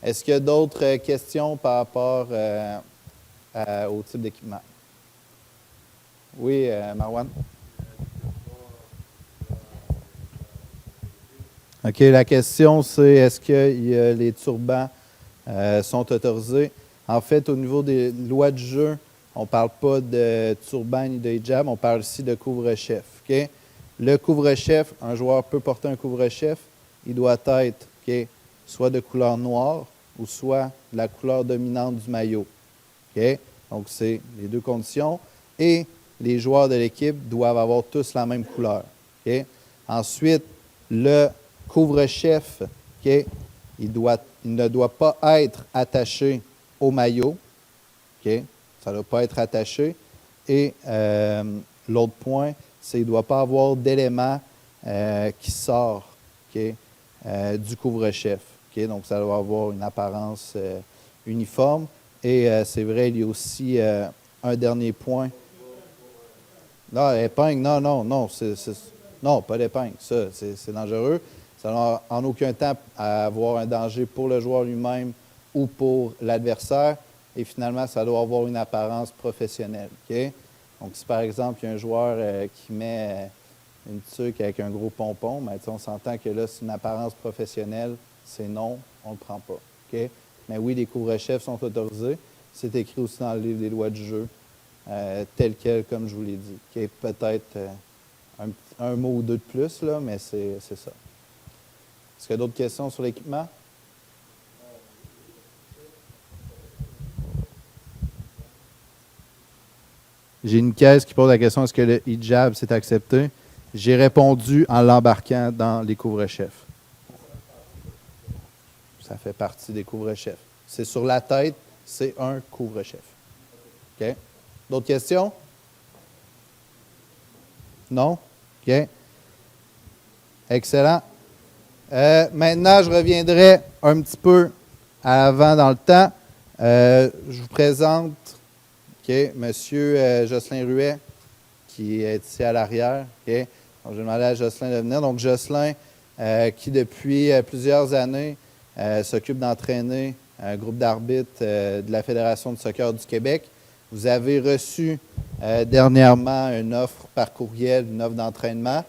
Est-ce qu'il y a d'autres questions par rapport au type d'équipement? Oui, Marwan. OK, la question, c'est est-ce que les turbans sont autorisés? En fait, au niveau des lois du jeu, on ne parle pas de turban ni de hijab, on parle ici de couvre-chef. OK? Le couvre-chef, un joueur peut porter un couvre-chef, il doit être soit de couleur noire ou soit de la couleur dominante du maillot. OK? Donc, c'est les deux conditions. Et les joueurs de l'équipe doivent avoir tous la même couleur. OK? Ensuite, le couvre-chef, OK, il ne doit pas être attaché au maillot. OK? Ça ne doit pas être attaché. Et l'autre point, c'est qu'il ne doit pas avoir d'élément qui sort du couvre-chef. OK? Donc, ça doit avoir une apparence uniforme. Et c'est vrai, il y a aussi un dernier point. Non, épingle, non. Non, pas d'épingle. Ça, c'est dangereux. Ça n'a en aucun temps à avoir un danger pour le joueur lui-même ou pour l'adversaire. Et finalement, ça doit avoir une apparence professionnelle. OK? Donc, si par exemple, il y a un joueur qui met une tuque avec un gros pompon, ben, on s'entend que là, c'est une apparence professionnelle. C'est non, on ne le prend pas. OK? Mais oui, les couvre-chefs sont autorisés. C'est écrit aussi dans le livre des lois du jeu, tel quel, comme je vous l'ai dit. Okay? Peut-être un mot ou deux de plus, là, mais c'est ça. Est-ce qu'il y a d'autres questions sur l'équipement? J'ai une caisse qui pose la question, est-ce que le hijab s'est accepté? J'ai répondu en l'embarquant dans les couvre-chefs. Ça fait partie des couvre-chefs. C'est sur la tête, c'est un couvre-chef. OK? D'autres questions? Non? OK. Excellent. Maintenant, je reviendrai un petit peu à l'avant dans le temps. Je vous présente M. Jocelyn Ruet, qui est ici à l'arrière. Okay? Donc, je vais demander à Jocelyn de venir. Donc, Jocelyn, qui depuis plusieurs années s'occupe d'entraîner un groupe d'arbitres de la Fédération de soccer du Québec. Vous avez reçu dernièrement une offre par courriel, une offre d'entraînement.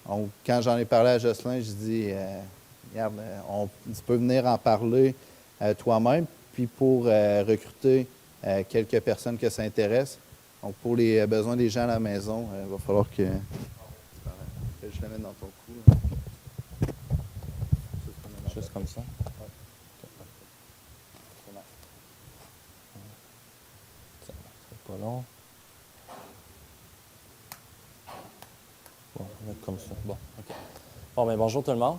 Donc, quand j'en ai parlé à Jocelyn, je dis, regarde, tu peux venir en parler toi-même. Puis pour recruter quelques personnes que ça intéresse, donc pour les besoins des gens à la maison, il va falloir que je le mette dans ton cou. Là. Juste comme ça. C'est pas long. Bon, Comme ça. Bon, OK. Bon, bien, bonjour tout le monde.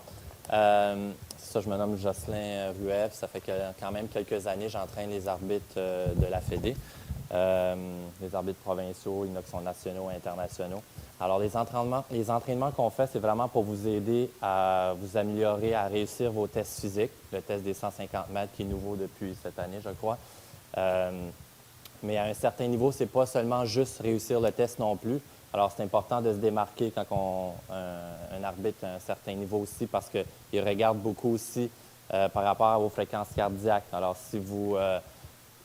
C'est ça, je me nomme Jocelyn Rueff. Ça fait quand même quelques années que j'entraîne les arbitres de la Fédé. Les arbitres provinciaux, il y en a qui sont nationaux et internationaux. Alors, les entraînements qu'on fait, c'est vraiment pour vous aider à vous améliorer, à réussir vos tests physiques. Le test des 150 mètres qui est nouveau depuis cette année, je crois. Mais à un certain niveau, ce n'est pas seulement juste réussir le test non plus. Alors, c'est important de se démarquer quand un arbitre à un certain niveau aussi parce qu'il regarde beaucoup aussi par rapport à vos fréquences cardiaques. Alors, si vous,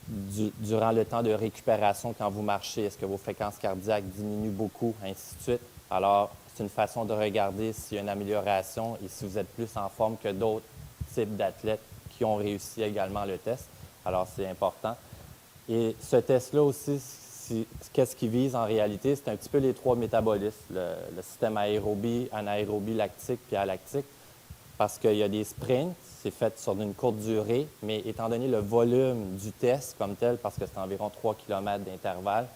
durant le temps de récupération, quand vous marchez, est-ce que vos fréquences cardiaques diminuent beaucoup, ainsi de suite? Alors, c'est une façon de regarder s'il y a une amélioration et si vous êtes plus en forme que d'autres types d'athlètes qui ont réussi également le test. Alors, c'est important. Et ce test-là aussi, qu'est-ce qu'il vise en réalité? C'est un petit peu les trois métabolismes, le système aérobie, anaérobie, lactique puis alactique, parce qu'il y a des sprints, c'est fait sur une courte durée, mais étant donné le volume du test comme tel, parce que c'est environ 3 km d'intervalle,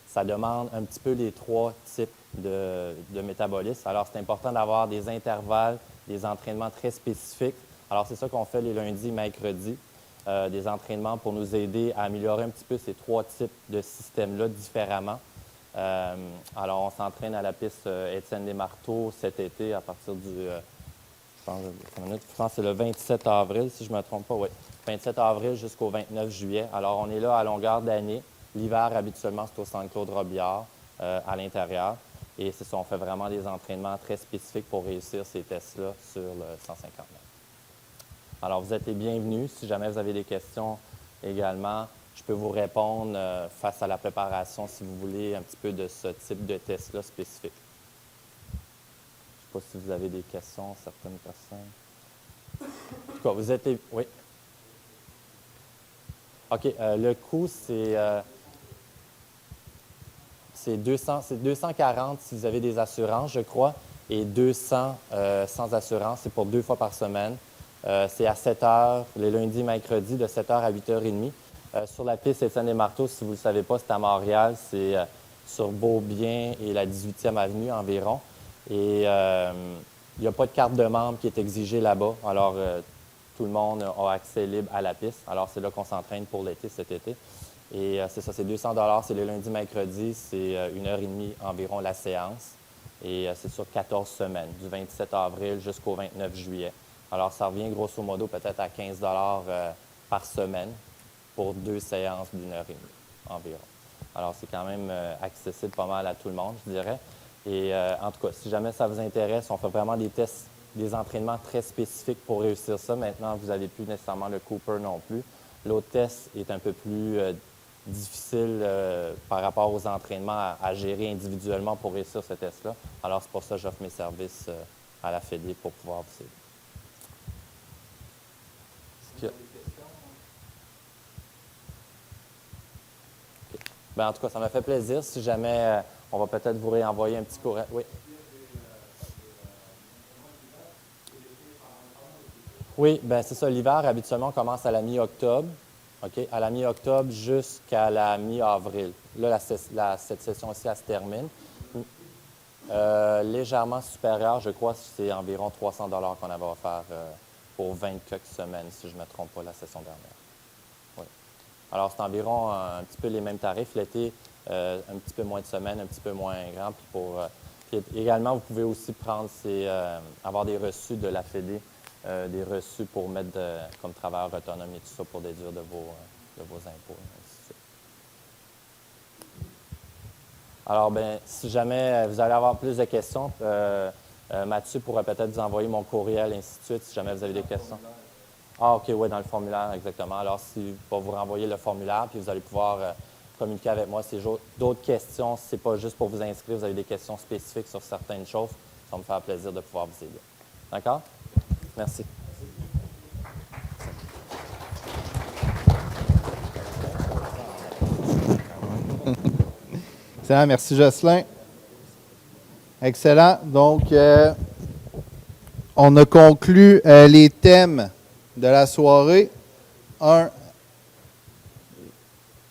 ça demande un petit peu les trois types de métabolismes. Alors, c'est important d'avoir des intervalles, des entraînements très spécifiques. Alors, c'est ça qu'on fait les lundis, mercredis. Des entraînements pour nous aider à améliorer un petit peu ces trois types de systèmes-là différemment. Alors, on s'entraîne à la piste Étienne Desmarteaux cet été à partir du, je pense que c'est le 27 avril, si je ne me trompe pas, oui. 27 avril jusqu'au 29 juillet. Alors, on est là à longueur d'année. L'hiver, habituellement, c'est au Centre Claude Robillard, à l'intérieur. Et c'est ça, on fait vraiment des entraînements très spécifiques pour réussir ces tests-là sur le 150 mètres. Alors, vous êtes les bienvenus. Si jamais vous avez des questions également, je peux vous répondre face à la préparation, si vous voulez, un petit peu de ce type de test-là spécifique. Je ne sais pas si vous avez des questions, certaines personnes. En tout cas, vous êtes les... Oui? OK. Le coût, c'est 240 si vous avez des assurances, je crois, et 200 sans assurance. C'est pour 2 fois par semaine. C'est à 7 heures, les lundis, mercredis, de 7 h à 8 h 30. Sur la piste Étienne-Desmarteaux, si vous ne le savez pas, c'est à Montréal. C'est sur Beaubien et la 18e avenue environ. Et il n'y a pas de carte de membre qui est exigée là-bas. Alors, tout le monde a accès libre à la piste. Alors, c'est là qu'on s'entraîne pour l'été, cet été. Et c'est ça, c'est 200 $, c'est les lundis, mercredis. C'est 1h30 environ la séance. Et c'est sur 14 semaines, du 27 avril jusqu'au 29 juillet. Alors, ça revient grosso modo peut-être à 15 $ par semaine pour 2 séances d'1h30 environ. Alors, c'est quand même accessible pas mal à tout le monde, je dirais. Et en tout cas, si jamais ça vous intéresse, on fait vraiment des tests, des entraînements très spécifiques pour réussir ça. Maintenant, vous n'avez plus nécessairement le Cooper non plus. L'autre test est un peu plus difficile par rapport aux entraînements à gérer individuellement pour réussir ce test-là. Alors, c'est pour ça que j'offre mes services à la Fédé pour pouvoir vous aider. Bien, en tout cas, ça m'a fait plaisir. Si jamais, on va peut-être vous réenvoyer un petit courriel. Oui. Oui, bien, c'est ça. L'hiver, habituellement, on commence à la mi-octobre. OK? À la mi-octobre jusqu'à la mi-avril. Là, cette session-ci, elle se termine. Légèrement supérieur, je crois, c'est environ 300 $ qu'on avait offert pour 20 quelques semaines, si je ne me trompe pas, la session dernière. Oui. Alors, c'est environ un petit peu les mêmes tarifs. L'été, un petit peu moins de semaines, un petit peu moins grand. Puis également, vous pouvez aussi prendre avoir des reçus de la Fédé, des reçus pour mettre comme travailleur autonome et tout ça pour déduire de vos impôts. Ainsi de suite. Alors, bien, si jamais vous allez avoir plus de questions, Mathieu pourrait peut-être vous envoyer mon courriel, ainsi de suite, si jamais vous avez des questions. Ah, OK, oui, dans le formulaire, exactement. Alors, il va vous renvoyer le formulaire, puis vous allez pouvoir communiquer avec moi. Si j'ai d'autres questions, si ce n'est pas juste pour vous inscrire, vous avez des questions spécifiques sur certaines choses, ça va me faire plaisir de pouvoir vous aider. D'accord? Merci. Excellent, merci Jocelyn. Excellent. Donc, on a conclu les thèmes de la soirée.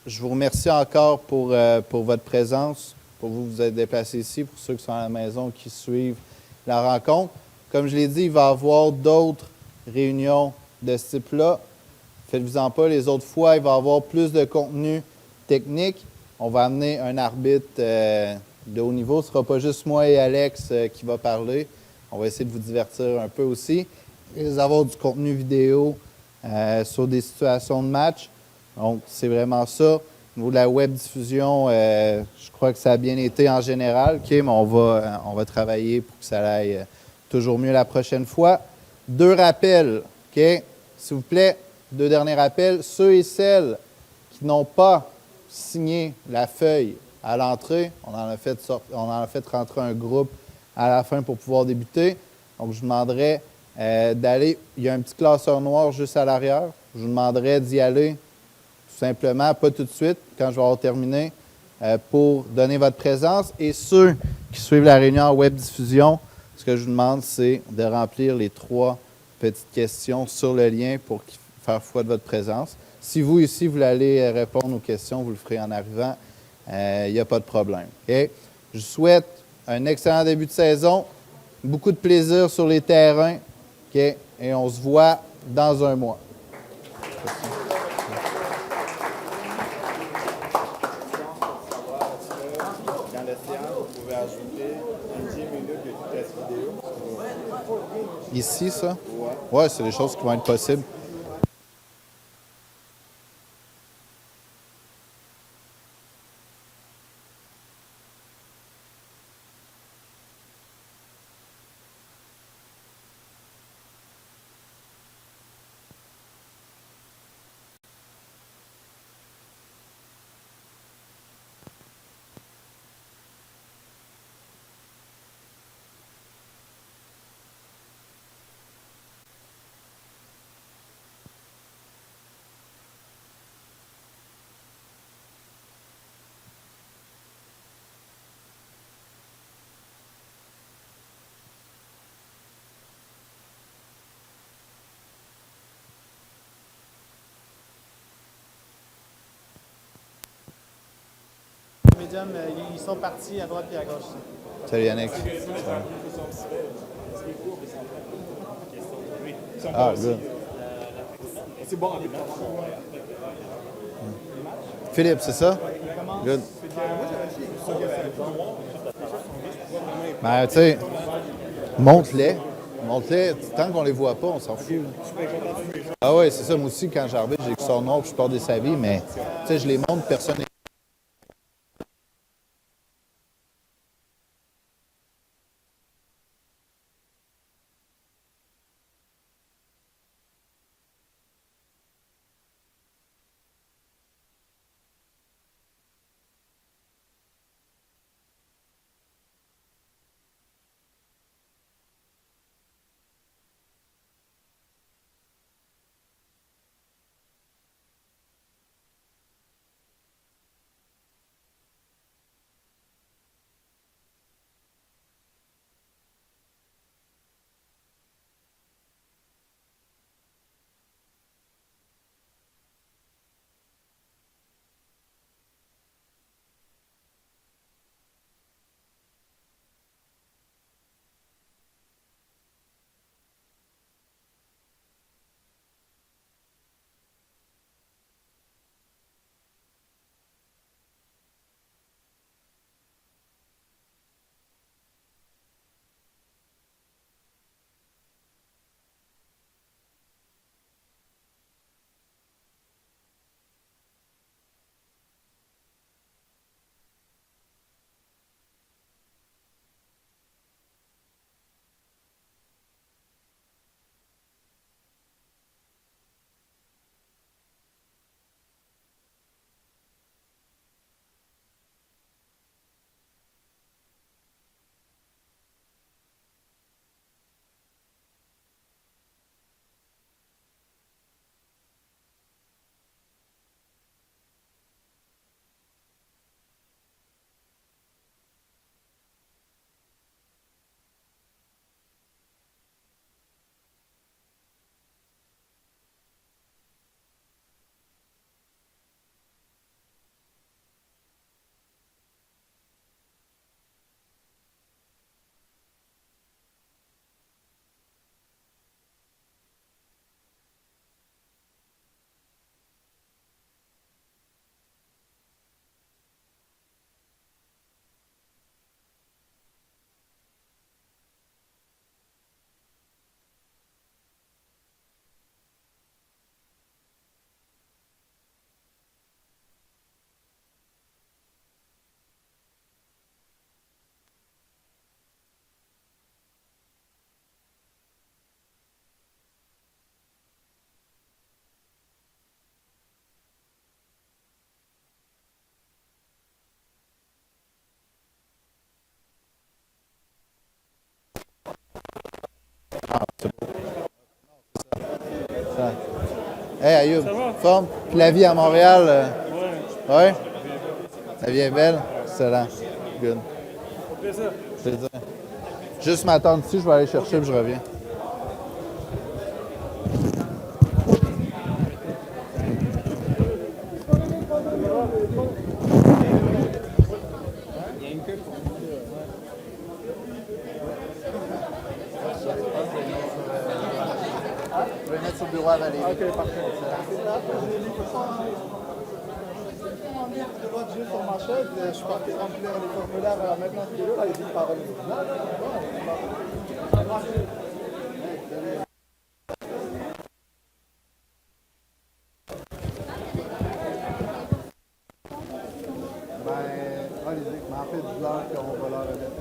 Je vous remercie encore pour votre présence, pour vous êtes déplacés ici, pour ceux qui sont à la maison, qui suivent la rencontre. Comme je l'ai dit, il va y avoir d'autres réunions de ce type-là. Faites-vous-en pas, les autres fois, il va y avoir plus de contenu technique. On va amener un arbitre de haut niveau. Ce ne sera pas juste moi et Alex qui va parler. On va essayer de vous divertir un peu aussi. Et avoir du contenu vidéo sur des situations de match. Donc, c'est vraiment ça. Au niveau de la web diffusion, je crois que ça a bien été en général. OK, mais on va travailler pour que ça aille toujours mieux la prochaine fois. 2 rappels, OK? S'il vous plaît, 2 derniers rappels. Ceux et celles qui n'ont pas signé la feuille à l'entrée, on en a fait rentrer un groupe à la fin pour pouvoir débuter. Donc, je vous demanderais d'aller. Il y a un petit classeur noir juste à l'arrière. Je vous demanderais d'y aller tout simplement, pas tout de suite, quand je vais avoir terminé, pour donner votre présence. Et ceux qui suivent la réunion en web diffusion, ce que je vous demande, c'est de remplir les 3 petites questions sur le lien pour faire foi de votre présence. Si vous, ici, vous allez répondre aux questions, vous le ferez en arrivant. Il n'y a pas de problème. Okay? Je vous souhaite un excellent début de saison, beaucoup de plaisir sur les terrains, okay? Et on se voit dans un mois. Dans la séance, vous pouvez ajouter 10 minutes de test vidéo. Ici, ça? Ouais, c'est des choses qui vont être possibles. Médium, ils sont partis à droite et à gauche. Salut Yannick. Ah, good. C'est bon, Philippe, c'est ça? Good. Ben, tu sais, montre-les. Montre-les. Tant qu'on les voit pas, on s'en fout. Ah oui, c'est ça. Moi aussi, quand j'arbitre, j'ai que son nom, puis je porte des savis, mais tu sais, je les montre, personne n'est Hey Ayoub, Ça va? forme. Puis la vie à Montréal, Ouais. ouais? La vie est belle? Excellent. Good. Au plaisir. Plaisir. Juste m'attendre ici, je vais aller chercher puis je reviens. Je vais mettre sur le bureau à Valérie. OK, parfait. Juste sur ma chaise, je suis parti remplir les formulaires maintenant qu'il est là, il dit parole. Ben, allez-y, mais en fait, dis-leur qu'on va leur remettre